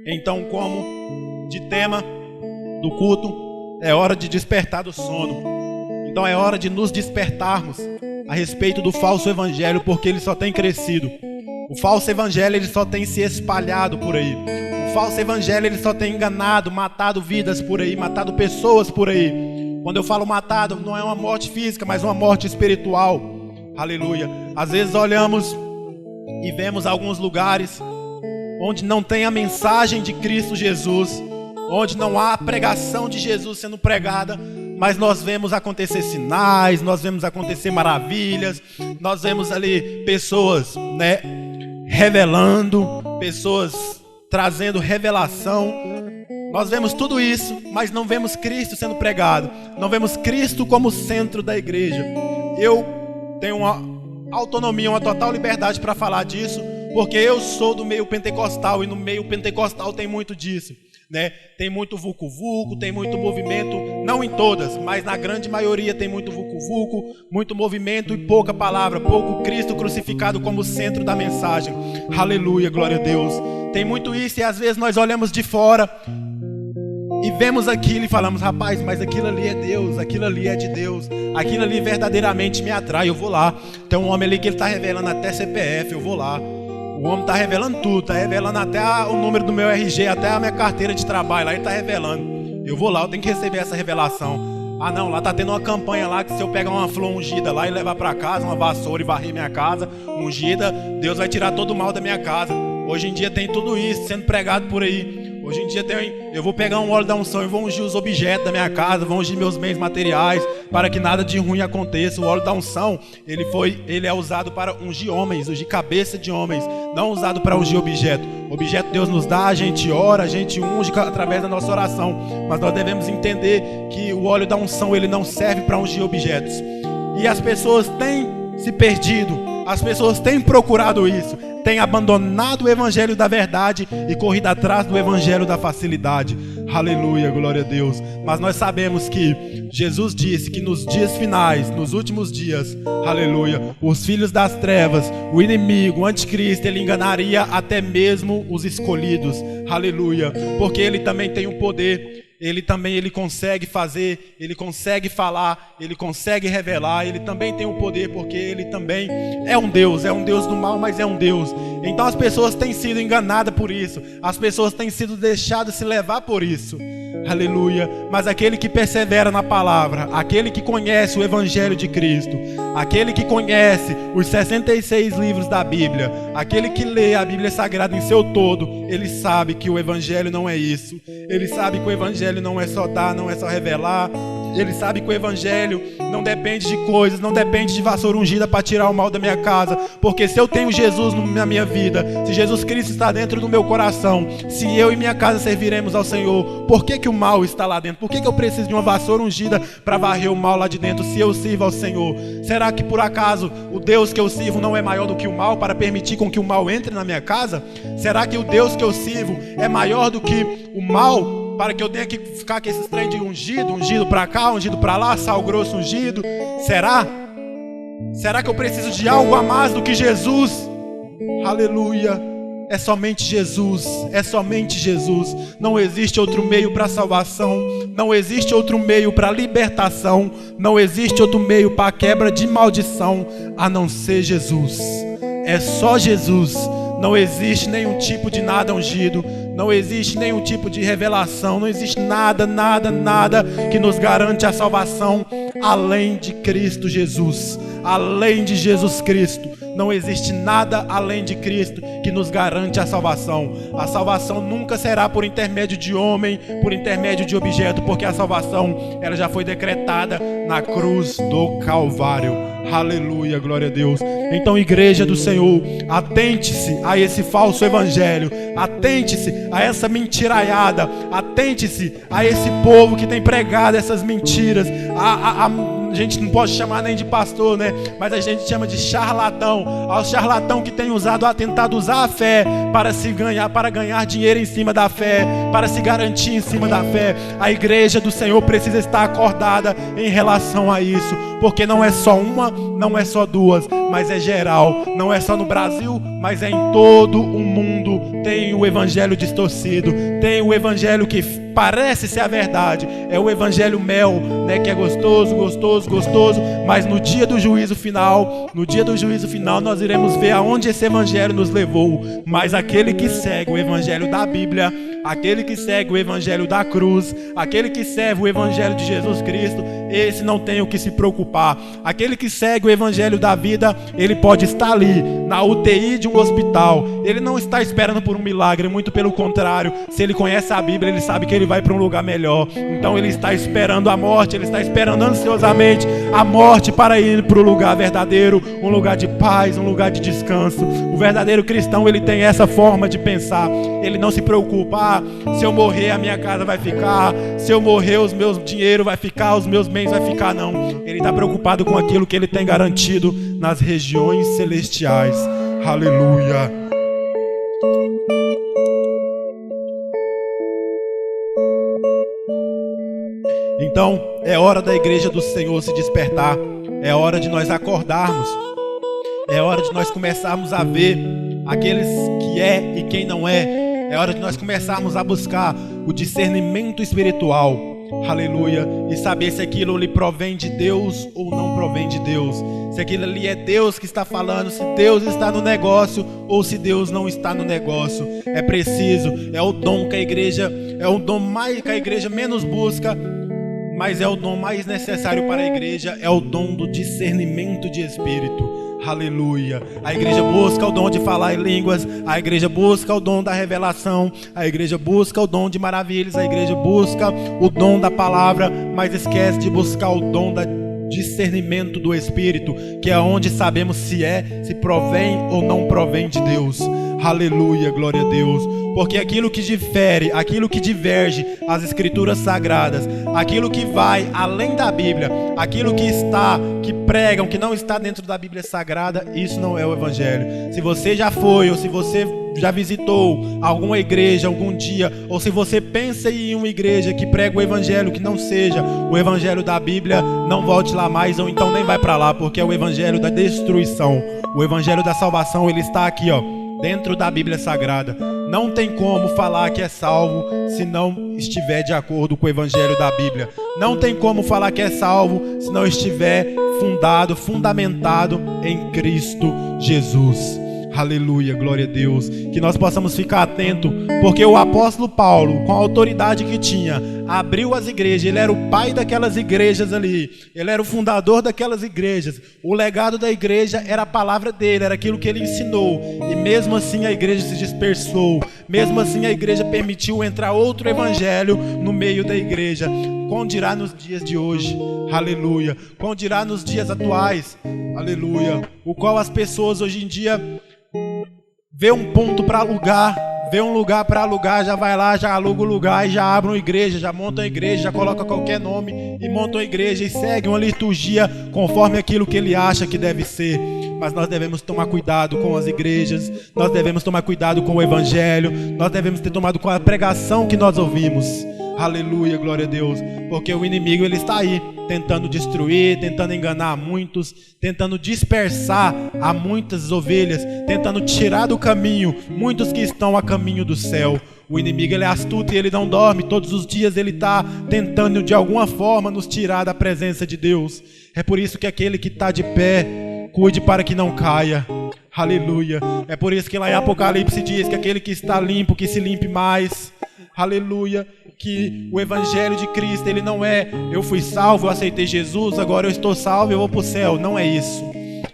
Então, como de tema do culto, é hora de despertar do sono. Então é hora de nos despertarmos a respeito do falso evangelho, porque ele só tem crescido. O falso evangelho ele só tem se espalhado por aí. O falso evangelho ele só tem enganado, matado vidas por aí, matado pessoas por aí. Quando eu falo matado, não é uma morte física, mas uma morte espiritual. Aleluia. Às vezes olhamos e vemos alguns lugares onde não tem a mensagem de Cristo Jesus, onde não há a pregação de Jesus sendo pregada, mas nós vemos acontecer sinais, nós vemos acontecer maravilhas, nós vemos ali pessoas, revelando, pessoas trazendo revelação. Nós vemos tudo isso, mas não vemos Cristo sendo pregado, não vemos Cristo como centro da igreja. Eu tenho uma autonomia, uma total liberdade para falar disso, porque eu sou do meio pentecostal, e no meio pentecostal tem muito disso, Tem muito vucu-vucu, tem muito movimento, não em todas, mas na grande maioria tem muito vucu-vucu, muito movimento e pouca palavra, pouco Cristo crucificado como centro da mensagem. Aleluia, glória a Deus. Tem muito isso, e às vezes nós olhamos de fora e vemos aquilo e falamos, rapaz, mas aquilo ali é Deus, aquilo ali é de Deus, aquilo ali verdadeiramente me atrai, eu vou lá. Tem um homem ali que ele está revelando até CPF, eu vou lá. O homem está revelando tudo, está revelando até o número do meu RG, até a minha carteira de trabalho, lá ele está revelando. Eu vou lá, eu tenho que receber essa revelação. Ah não, lá está tendo uma campanha lá que se eu pegar uma flor ungida lá e levar para casa, uma vassoura e varrer minha casa ungida, Deus vai tirar todo o mal da minha casa. Hoje em dia tem tudo isso sendo pregado por aí. Hoje em dia eu vou pegar um óleo da unção e vou ungir os objetos da minha casa, vou ungir meus bens materiais, para que nada de ruim aconteça. O óleo da unção, ele é usado para ungir homens, ungir cabeça de homens, não usado para ungir objeto. Objeto Deus nos dá, a gente ora, a gente unge através da nossa oração, mas nós devemos entender que o óleo da unção, ele não serve para ungir objetos. E as pessoas têm se perdido, as pessoas têm procurado isso, têm abandonado o evangelho da verdade e corrido atrás do evangelho da facilidade. Aleluia, glória a Deus. Mas nós sabemos que Jesus disse que nos dias finais, nos últimos dias, aleluia, os filhos das trevas, o inimigo, o anticristo, ele enganaria até mesmo os escolhidos, aleluia, porque ele também tem o poder. Ele consegue fazer, ele consegue falar, ele consegue revelar, ele também tem o poder, porque ele também é um Deus do mal, mas é um Deus. Então as pessoas têm sido enganadas por isso, as pessoas têm sido deixadas se levar por isso, aleluia. Mas aquele que persevera na palavra, aquele que conhece o Evangelho de Cristo, aquele que conhece os 66 livros da Bíblia, aquele que lê a Bíblia Sagrada em seu todo, ele sabe que o Evangelho não é isso, ele sabe que o Evangelho não é só dar, não é só revelar. Ele sabe que o Evangelho não depende de coisas, não depende de vassoura ungida para tirar o mal da minha casa. Porque se eu tenho Jesus na minha vida, se Jesus Cristo está dentro do meu coração, se eu e minha casa serviremos ao Senhor, por que o mal está lá dentro? Por que eu preciso de uma vassoura ungida para varrer o mal lá de dentro, se eu sirvo ao Senhor? Será que por acaso o Deus que eu sirvo não é maior do que o mal para permitir com que o mal entre na minha casa? Será que o Deus que eu sirvo é maior do que o mal, para que eu tenha que ficar com esses trem de ungido para cá, ungido para lá, sal grosso ungido? Será? Será que eu preciso de algo a mais do que Jesus? Aleluia. É somente Jesus, é somente Jesus. Não existe outro meio para salvação, não existe outro meio para libertação, não existe outro meio para quebra de maldição, a não ser Jesus. É só Jesus. Não existe nenhum tipo de nada ungido, não existe nenhum tipo de revelação, não existe nada que nos garante a salvação além de Cristo Jesus, além de Jesus Cristo. Não existe nada além de Cristo que nos garante a salvação. A salvação nunca será por intermédio de homem, por intermédio de objeto, porque a salvação ela já foi decretada na cruz do Calvário. Aleluia, glória a Deus. Então, igreja do Senhor, atente-se a esse falso evangelho, atente-se a essa mentiraiada, atente-se a esse povo que tem pregado essas mentiras. A gente não pode chamar nem de pastor, né? Mas a gente chama de charlatão. Ao charlatão que tem tentado usar a fé para ganhar dinheiro em cima da fé, para se garantir em cima da fé. A igreja do Senhor precisa estar acordada em relação a isso, porque não é só uma, não é só duas, mas é geral. Não é só no Brasil, mas é em todo o mundo. Tem o evangelho distorcido, tem o evangelho que parece ser a verdade, é o evangelho mel, né, que é gostoso, mas no dia do juízo final, nós iremos ver aonde esse evangelho nos levou. Mas aquele que segue o evangelho da Bíblia, aquele que segue o evangelho da cruz, aquele que segue o evangelho de Jesus Cristo, esse não tem o que se preocupar. Aquele que segue o evangelho da vida, ele pode estar ali na UTI de um hospital, ele não está esperando por um milagre, muito pelo contrário. Se ele conhece a Bíblia, ele sabe que ele vai para um lugar melhor. Então ele está esperando a morte, ele está esperando ansiosamente a morte para ir para o lugar verdadeiro, um lugar de paz, um lugar de descanso. O verdadeiro cristão, ele tem essa forma de pensar. Ele não se preocupa, se eu morrer a minha casa vai ficar, se eu morrer os meus dinheiro vai ficar, os meus bens vai ficar, não. Ele está preocupado com aquilo que ele tem garantido nas regiões celestiais. Aleluia. Então, é hora da igreja do Senhor se despertar, é hora de nós acordarmos, é hora de nós começarmos a ver aqueles que é e quem não é, é hora de nós começarmos a buscar o discernimento espiritual, aleluia, e saber se aquilo lhe provém de Deus ou não provém de Deus, se aquilo ali é Deus que está falando, se Deus está no negócio ou se Deus não está no negócio. É preciso, é o dom que a igreja, é o dom mais que a igreja menos busca, mas é o dom mais necessário para a igreja, é o dom do discernimento de espírito. Aleluia. A igreja busca o dom de falar em línguas, a igreja busca o dom da revelação, a igreja busca o dom de maravilhas, a igreja busca o dom da palavra, mas esquece de buscar o dom da discernimento do Espírito, que é onde sabemos se provém ou não provém de Deus. Aleluia, glória a Deus. Porque aquilo que difere, aquilo que diverge as escrituras sagradas, aquilo que vai além da Bíblia, aquilo que pregam, que não está dentro da Bíblia sagrada, isso não é o evangelho. Se você já foi ou se você já visitou alguma igreja algum dia, ou se você pensa em ir em uma igreja que prega o evangelho que não seja o evangelho da Bíblia, não volte lá mais, ou então nem vai para lá, porque é o evangelho da destruição. O evangelho da salvação, ele está aqui, ó, dentro da Bíblia Sagrada. Não tem como falar que é salvo se não estiver de acordo com o evangelho da Bíblia. Não tem como falar que é salvo se não estiver fundamentado em Cristo Jesus. Aleluia, glória a Deus. Que nós possamos ficar atentos, porque o apóstolo Paulo, com a autoridade que tinha, abriu as igrejas. Ele era o pai daquelas igrejas ali, ele era o fundador daquelas igrejas. O legado da igreja era a palavra dele, era aquilo que ele ensinou. E mesmo assim a igreja se dispersou, mesmo assim a igreja permitiu entrar outro evangelho no meio da igreja. Quão dirá nos dias de hoje, aleluia. Quão dirá nos dias atuais, aleluia. O qual as pessoas hoje em dia vê um ponto para alugar, vê um lugar para alugar, já vai lá, já aluga o lugar e já abre uma igreja, já monta uma igreja, já coloca qualquer nome e monta uma igreja e segue uma liturgia conforme aquilo que ele acha que deve ser. Mas nós devemos tomar cuidado com as igrejas, nós devemos tomar cuidado com o evangelho, nós devemos ter tomado com a pregação que nós ouvimos. Aleluia, glória a Deus. Porque o inimigo, ele está aí tentando destruir, tentando enganar muitos, tentando dispersar a muitas ovelhas, tentando tirar do caminho muitos que estão a caminho do céu. O inimigo, ele é astuto e ele não dorme. Todos os dias ele está tentando de alguma forma nos tirar da presença de Deus. É por isso que aquele que está de pé, cuide para que não caia. Aleluia. É por isso que lá em Apocalipse diz que aquele que está limpo, que se limpe mais. Aleluia. Que o evangelho de Cristo, ele não é eu fui salvo, eu aceitei Jesus, agora eu estou salvo, eu vou para o céu. Não é isso.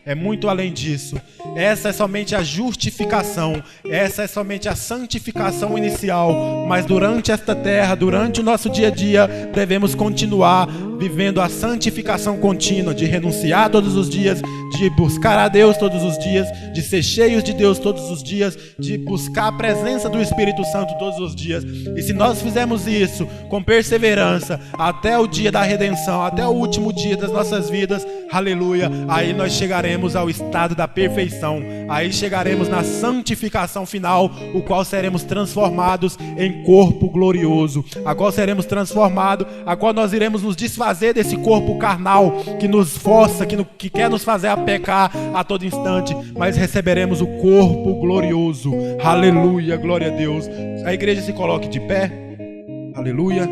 É muito além disso. Essa é somente a justificação, essa é somente a santificação inicial. Mas durante esta terra, durante o nosso dia a dia, devemos continuar vivendo a santificação contínua, de renunciar todos os dias, de buscar a Deus todos os dias, de ser cheios de Deus todos os dias, de buscar a presença do Espírito Santo todos os dias. E se nós fizermos isso com perseverança até o dia da redenção, até o último dia das nossas vidas, aleluia, aí nós chegaremos ao estado da perfeição, aí chegaremos na santificação final, o qual seremos transformados em corpo glorioso, a qual seremos transformados, a qual nós iremos nos desfazer desse corpo carnal que nos força, que quer nos fazer a pecar a todo instante, mas receberemos o corpo glorioso. Aleluia, glória a Deus. A igreja se coloque de pé. Aleluia.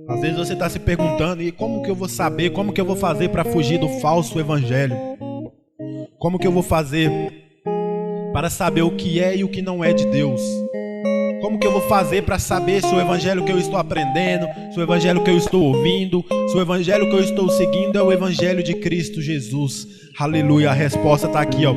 Às vezes você está se perguntando, e como que eu vou saber, como que eu vou fazer para fugir do falso evangelho? Como que eu vou fazer para saber o que é e o que não é de Deus? Como que eu vou fazer para saber se o evangelho que eu estou aprendendo, se o evangelho que eu estou ouvindo, se o evangelho que eu estou seguindo é o evangelho de Cristo Jesus? Aleluia, a resposta está aqui, ó,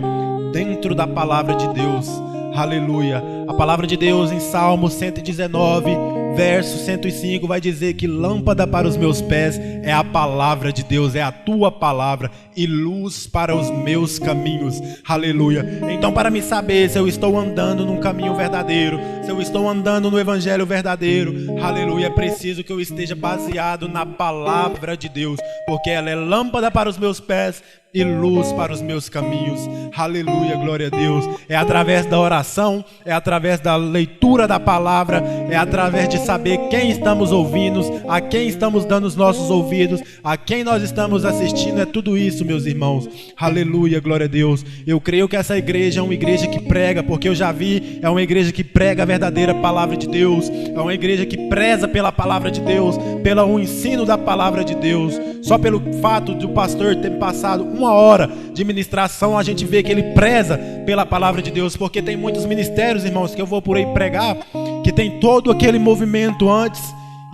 dentro da palavra de Deus. Aleluia. A palavra de Deus em Salmo 119, verso 105 vai dizer que lâmpada para os meus pés é a palavra de Deus, é a tua palavra, e luz para os meus caminhos. Aleluia. Então, para me saber se eu estou andando num caminho verdadeiro, se eu estou andando no evangelho verdadeiro, aleluia, é preciso que eu esteja baseado na palavra de Deus, porque ela é lâmpada para os meus pés e luz para os meus caminhos. Aleluia, glória a Deus. É através da oração, é através da leitura da palavra, é através de saber quem estamos ouvindo, a quem estamos dando os nossos ouvidos, a quem nós estamos assistindo. É tudo isso, meus irmãos. Aleluia, glória a Deus. Eu creio que essa igreja é uma igreja que prega, porque eu já vi, é uma igreja que prega a verdadeira palavra de Deus, é uma igreja que preza pela palavra de Deus, pelo ensino da palavra de Deus. Só pelo fato de o pastor ter passado 1 hora de ministração, a gente vê que ele preza pela palavra de Deus, porque tem muitos ministérios, irmãos, que eu vou por aí pregar, que tem todo aquele movimento antes,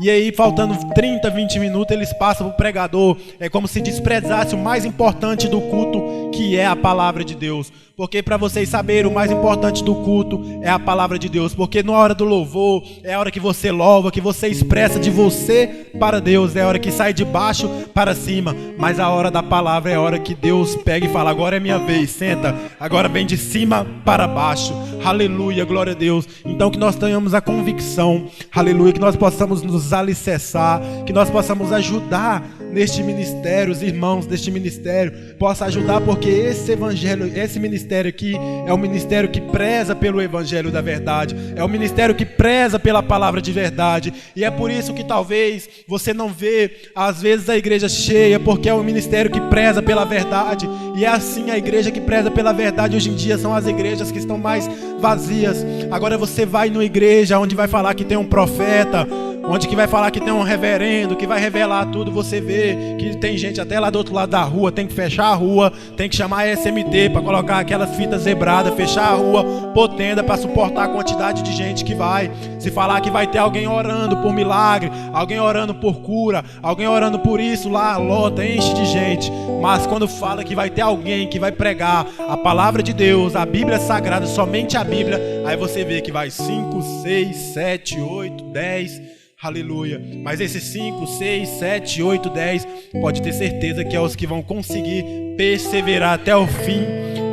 e aí faltando 30, 20 minutos eles passam para o pregador. É como se desprezasse o mais importante do culto, que é a palavra de Deus. Porque para vocês saberem, o mais importante do culto é a palavra de Deus. Porque na hora do louvor, é a hora que você louva, que você expressa de você para Deus, é a hora que sai de baixo para cima. Mas a hora da palavra é a hora que Deus pega e fala: agora é minha vez, senta, agora vem de cima para baixo. Aleluia, glória a Deus. Então que nós tenhamos a convicção, aleluia, que nós possamos nos alicerçar, que nós possamos ajudar neste ministério, os irmãos deste ministério possam ajudar, porque esse evangelho, esse ministério aqui é um ministério que preza pelo evangelho da verdade, é um ministério que preza pela palavra de verdade, e é por isso que talvez você não vê às vezes a igreja cheia, porque é um ministério que preza pela verdade. E é assim, a igreja que preza pela verdade hoje em dia são as igrejas que estão mais vazias. Agora você vai numa igreja onde vai falar que tem um profeta, onde que vai falar que tem um reverendo, que vai revelar tudo, você vê que tem gente até lá do outro lado da rua, tem que fechar a rua, tem que chamar a SMT para colocar aquelas fitas zebradas, fechar a rua, pôr tenda para suportar a quantidade de gente que vai. Se falar que vai ter alguém orando por milagre, alguém orando por cura, alguém orando por isso, lá lota, enche de gente. Mas quando fala que vai ter alguém que vai pregar a palavra de Deus, a Bíblia Sagrada, somente a Bíblia, aí você vê que vai 5, 6, 7, 8, 10... Aleluia. Mas esses 5, 6, 7, 8, 10 pode ter certeza que é os que vão conseguir perseverar até o fim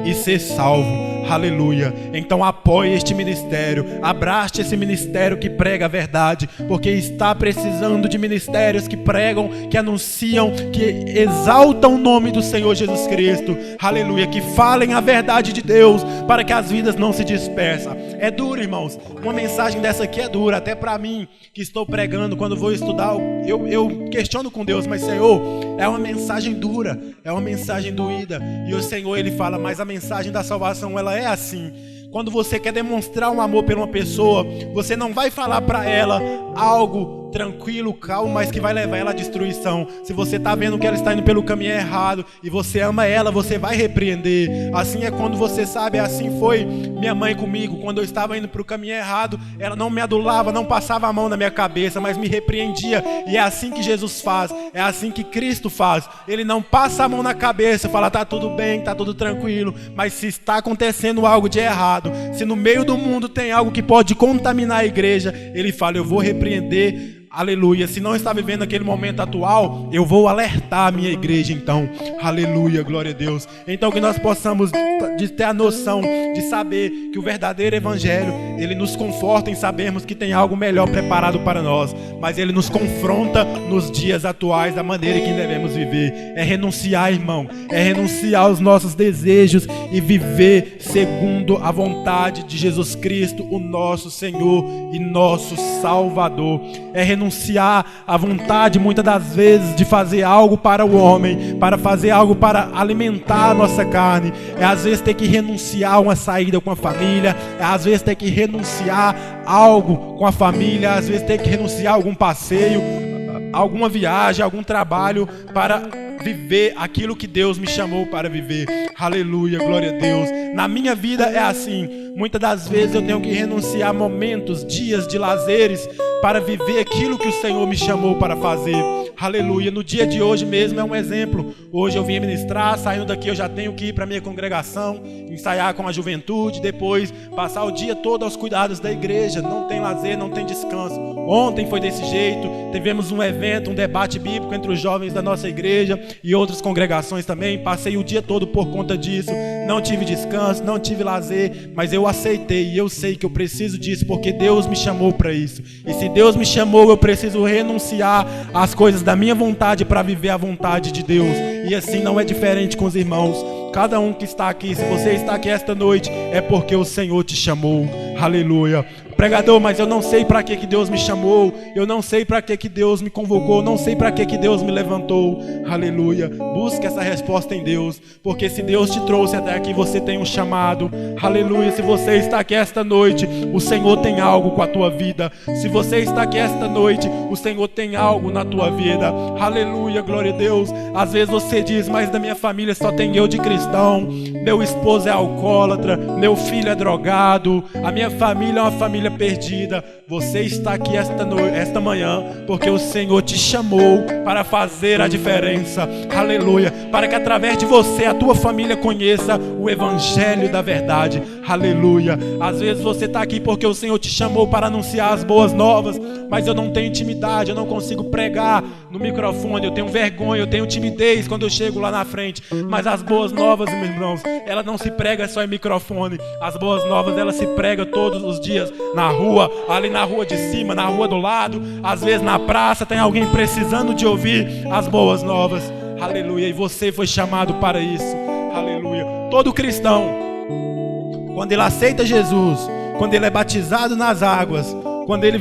e ser salvo. Aleluia. Então apoie este ministério, abrace esse ministério que prega a verdade, porque está precisando de ministérios que pregam, que anunciam, que exaltam o nome do Senhor Jesus Cristo. Aleluia. Que falem a verdade de Deus, para que as vidas não se dispersem. É duro, irmãos. Uma mensagem dessa aqui é dura, até para mim que estou pregando, quando vou estudar, eu questiono com Deus, mas Senhor, é uma mensagem dura, é uma mensagem doída. E o Senhor, Ele fala, mas a mensagem da salvação, ela é assim. Quando você quer demonstrar um amor por uma pessoa, você não vai falar para ela algo tranquilo, calmo, mas que vai levar ela à destruição. Se você está vendo que ela está indo pelo caminho errado e você ama ela, você vai repreender. Assim é quando você sabe, assim foi minha mãe comigo. Quando eu estava indo para o caminho errado, ela não me adulava, não passava a mão na minha cabeça, mas me repreendia. E é assim que Jesus faz, é assim que Cristo faz. Ele não passa a mão na cabeça e fala, tá tudo bem, tá tudo tranquilo. Mas se está acontecendo algo de errado, se no meio do mundo tem algo que pode contaminar a igreja, Ele fala, eu vou repreender. Aleluia. Se não está vivendo aquele momento atual, eu vou alertar a minha igreja então. Aleluia, glória a Deus. Então que nós possamos ter a noção de saber que o verdadeiro evangelho, ele nos conforta em sabermos que tem algo melhor preparado para nós, mas ele nos confronta nos dias atuais da maneira que devemos viver. É renunciar, irmão, é renunciar aos nossos desejos e viver segundo a vontade de Jesus Cristo, o nosso Senhor e nosso Salvador. É renunciar à vontade, muitas das vezes, de fazer algo para o homem, para fazer algo para alimentar a nossa carne. É às vezes ter que renunciar a uma saída com a família, é às vezes ter que renunciar a algo com a família, às vezes ter que renunciar a algum passeio, alguma viagem, algum trabalho para viver aquilo que Deus me chamou para viver. Aleluia, glória a Deus. Na minha vida é assim. Muitas das vezes eu tenho que renunciar a momentos, dias de lazeres para viver aquilo que o Senhor me chamou para fazer. Aleluia. No dia de hoje mesmo é um exemplo. Hoje eu vim ministrar, saindo daqui eu já tenho que ir para a minha congregação, ensaiar com a juventude, depois passar o dia todo aos cuidados da igreja. Não tem lazer, não tem descanso. Ontem foi desse jeito, tivemos um evento, um debate bíblico entre os jovens da nossa igreja e outras congregações também. Passei o dia todo por conta disso, não tive descanso, não tive lazer, mas eu aceitei e eu sei que eu preciso disso porque Deus me chamou para isso. E se Deus me chamou, eu preciso renunciar às coisas da minha vontade para viver a vontade de Deus. E assim não é diferente com os irmãos. Cada um que está aqui, se você está aqui esta noite, é porque o Senhor te chamou. Aleluia. Pregador, mas eu não sei para que Deus me chamou, eu não sei para que Deus me convocou, não sei para que Deus me levantou. Aleluia. Busque essa resposta em Deus, porque se Deus te trouxe até aqui, você tem um chamado. Aleluia. Se você está aqui esta noite, o Senhor tem algo com a tua vida. Se você está aqui esta noite, o Senhor tem algo na tua vida. Aleluia, glória a Deus. Às vezes você diz, mas da minha família só tem eu de cristão, meu esposo é alcoólatra, meu filho é drogado, a minha minha família é uma família perdida. Você está aqui esta manhã porque o Senhor te chamou para fazer a diferença. Aleluia. Para que através de você a tua família conheça o evangelho da verdade. Aleluia. Às vezes você está aqui porque o Senhor te chamou para anunciar as boas novas, mas eu não tenho intimidade, eu não consigo pregar no microfone, eu tenho vergonha, eu tenho timidez quando eu chego lá na frente. Mas as boas novas, meus irmãos, ela não se prega só em microfone. As boas novas, ela se prega todos os dias na rua, ali na rua de cima, na rua do lado. Às vezes na praça tem alguém precisando de ouvir as boas novas. Aleluia. E você foi chamado para isso. Aleluia. Todo cristão, quando ele aceita Jesus, quando ele é batizado nas águas, quando ele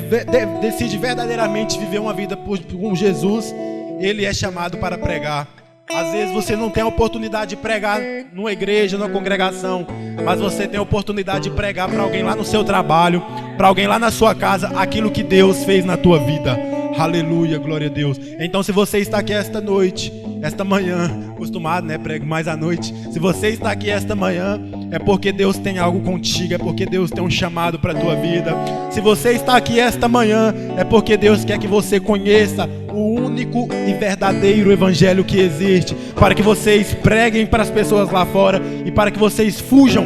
decide verdadeiramente viver uma vida com Jesus, ele é chamado para pregar. Às vezes você não tem a oportunidade de pregar numa igreja, numa congregação, mas você tem a oportunidade de pregar para alguém lá no seu trabalho, para alguém lá na sua casa, aquilo que Deus fez na tua vida. Aleluia, glória a Deus. Então se você está aqui esta noite, esta manhã, acostumado, né, prego mais à noite. Se você está aqui esta manhã, é porque Deus tem algo contigo, é porque Deus tem um chamado para a tua vida. Se você está aqui esta manhã, é porque Deus quer que você conheça o único e verdadeiro evangelho que existe, para que vocês preguem para as pessoas lá fora e para que vocês fujam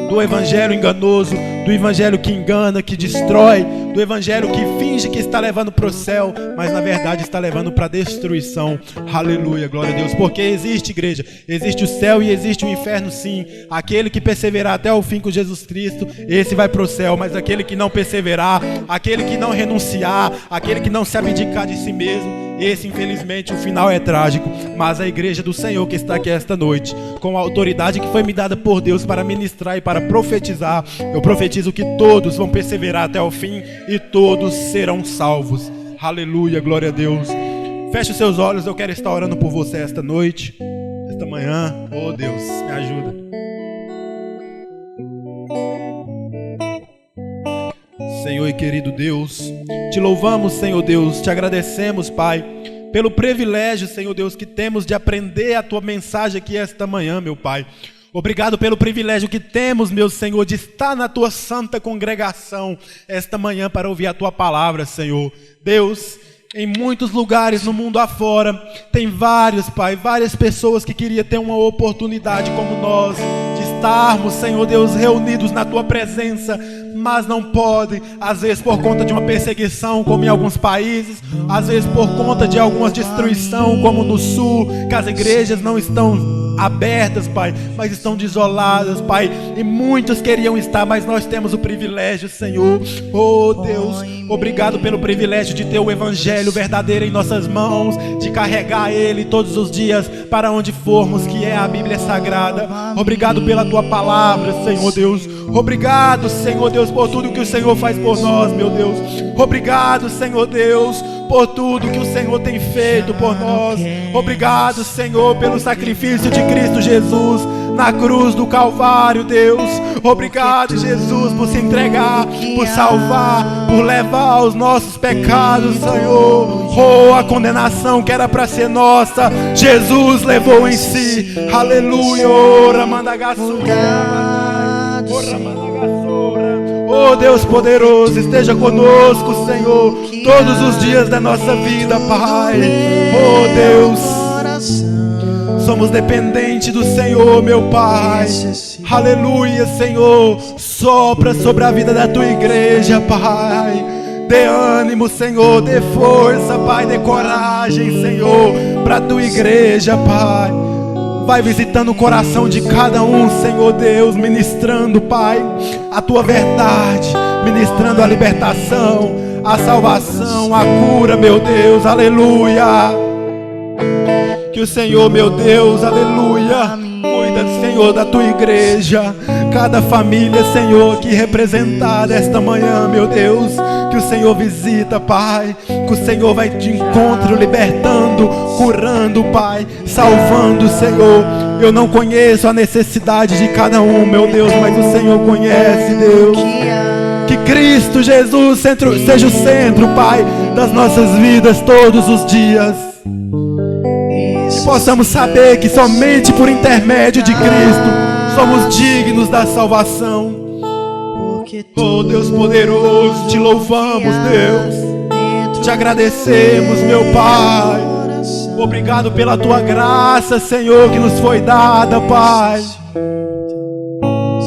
do evangelho enganoso, do evangelho que engana, que destrói, do evangelho que finge que está levando para o céu, mas na verdade está levando para a destruição. Aleluia, glória a Deus. Porque existe, igreja, existe o céu e existe o inferno, sim. Aquele que perseverar até o fim com Jesus Cristo, esse vai para o céu. Mas aquele que não perseverar, aquele que não renunciar, aquele que não se abdicar de si mesmo, esse infelizmente o final é trágico. Mas a igreja do Senhor que está aqui esta noite, com a autoridade que foi me dada por Deus para ministrar e para profetizar, eu profetizo que todos vão perseverar até o fim e todos serão salvos. Aleluia, glória a Deus. Feche os seus olhos, eu quero estar orando por você esta noite, esta manhã. Oh Deus, me ajuda. Senhor e querido Deus, te louvamos, Senhor Deus, te agradecemos, Pai, pelo privilégio, Senhor Deus, que temos de aprender a tua mensagem aqui esta manhã, meu Pai. Obrigado pelo privilégio que temos, meu Senhor, de estar na tua santa congregação esta manhã para ouvir a tua palavra, Senhor. Deus, em muitos lugares no mundo afora, tem vários, Pai, várias pessoas que queriam ter uma oportunidade como nós, de estarmos, Senhor Deus, reunidos na tua presença, mas não podem, às vezes por conta de uma perseguição, como em alguns países, às vezes por conta de alguma destruição, como no sul, que as igrejas não estão abertas, Pai, mas estão desoladas, Pai, e muitos queriam estar, mas nós temos o privilégio, Senhor. Oh Deus, obrigado pelo privilégio de ter o evangelho verdadeiro em nossas mãos, de carregar ele todos os dias para onde formos, que é a Bíblia Sagrada. Obrigado pela tua palavra, Senhor Deus. Obrigado, Senhor Deus, por tudo que o Senhor faz por nós, meu Deus. Obrigado, Senhor Deus, por tudo que o Senhor tem feito por nós. Obrigado, Senhor, pelo sacrifício de Cristo Jesus na cruz do Calvário, Deus. Obrigado, Jesus, por se entregar, por salvar, por levar os nossos pecados, Senhor. Oh, a condenação que era para ser nossa, Jesus levou em si. Aleluia. Ora, oh Deus poderoso, esteja conosco, Senhor, todos os dias da nossa vida, Pai. Oh Deus, somos dependentes do Senhor, meu Pai. Aleluia, Senhor. Sopra sobre a vida da tua igreja, Pai. Dê ânimo, Senhor, dê força, Pai, dê coragem, Senhor, para a tua igreja, Pai. Vai visitando o coração de cada um, Senhor Deus, ministrando, Pai, a tua verdade, ministrando a libertação, a salvação, a cura, meu Deus, aleluia. Que o Senhor, meu Deus, aleluia, cuida, Senhor, da tua igreja, cada família, Senhor, aqui representada esta manhã, meu Deus, que o Senhor visita, Pai, que o Senhor vai de encontro, libertando, curando, Pai, salvando, Senhor. Eu não conheço a necessidade de cada um, meu Deus, mas o Senhor conhece, Deus. Que Cristo Jesus seja o centro, Pai, das nossas vidas todos os dias. Que possamos saber que somente por intermédio de Cristo somos dignos da salvação. Oh Deus poderoso, te louvamos, Deus. Te agradecemos, meu Pai. Obrigado pela tua graça, Senhor, que nos foi dada, Pai.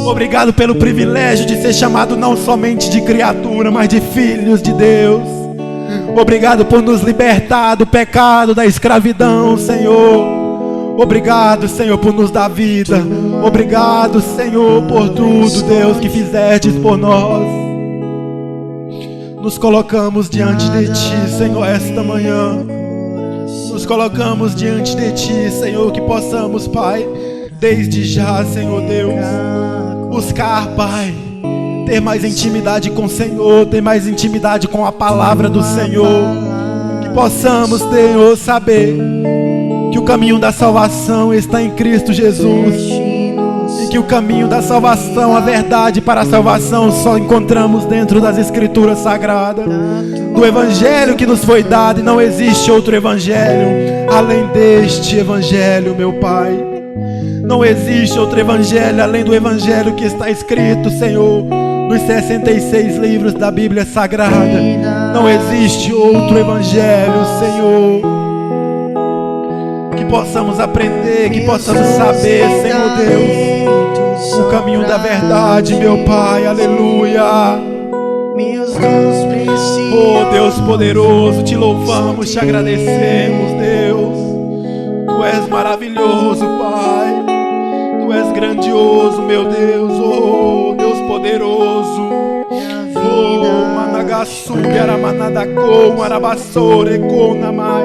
Obrigado pelo privilégio de ser chamado não somente de criatura, mas de filhos de Deus. Obrigado por nos libertar do pecado, da escravidão, Senhor. Obrigado, Senhor, por nos dar vida. Obrigado, Senhor, por tudo, Deus, que fizestes por nós. Nos colocamos diante de Ti, Senhor, esta manhã. Nos colocamos diante de Ti, Senhor, que possamos, Pai, desde já, Senhor Deus, buscar, Pai, ter mais intimidade com o Senhor, ter mais intimidade com a palavra do Senhor. Que possamos, Senhor, saber que o caminho da salvação está em Cristo Jesus, e que o caminho da salvação, a verdade para a salvação, só encontramos dentro das Escrituras Sagradas, do Evangelho que nos foi dado, e não existe outro Evangelho além deste Evangelho, meu Pai. Não existe outro Evangelho além do Evangelho que está escrito, Senhor, nos 66 livros da Bíblia Sagrada. Não existe outro Evangelho, Senhor. Que possamos aprender, que possamos saber, Senhor Deus, o caminho da verdade, meu Pai, aleluia. Oh Deus poderoso, te louvamos, te agradecemos, Deus. Tu és maravilhoso, Pai. Tu és grandioso, meu Deus, oh Deus poderoso. Oh, Managasu, Yaramanadako, Marabassore, Konamai,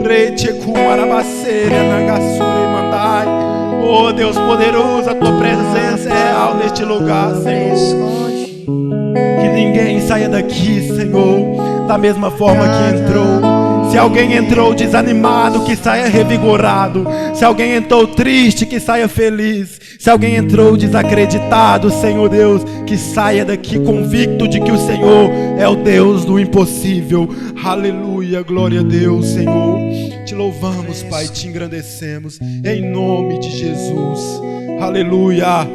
Recheku, Marabasere, Nagasure, Mandai. Oh Deus poderoso, a tua presença é real neste lugar, Senhor. Que ninguém saia daqui, Senhor, da mesma forma que entrou. Se alguém entrou desanimado, que saia revigorado. Se alguém entrou triste, que saia feliz. Se alguém entrou desacreditado, Senhor Deus, que saia daqui convicto de que o Senhor é o Deus do impossível. Aleluia, glória a Deus, Senhor. Te louvamos, Pai, te engrandecemos, em nome de Jesus. Aleluia.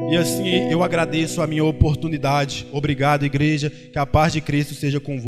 E assim eu agradeço a minha oportunidade. Obrigado, igreja. Que a paz de Cristo seja convosco.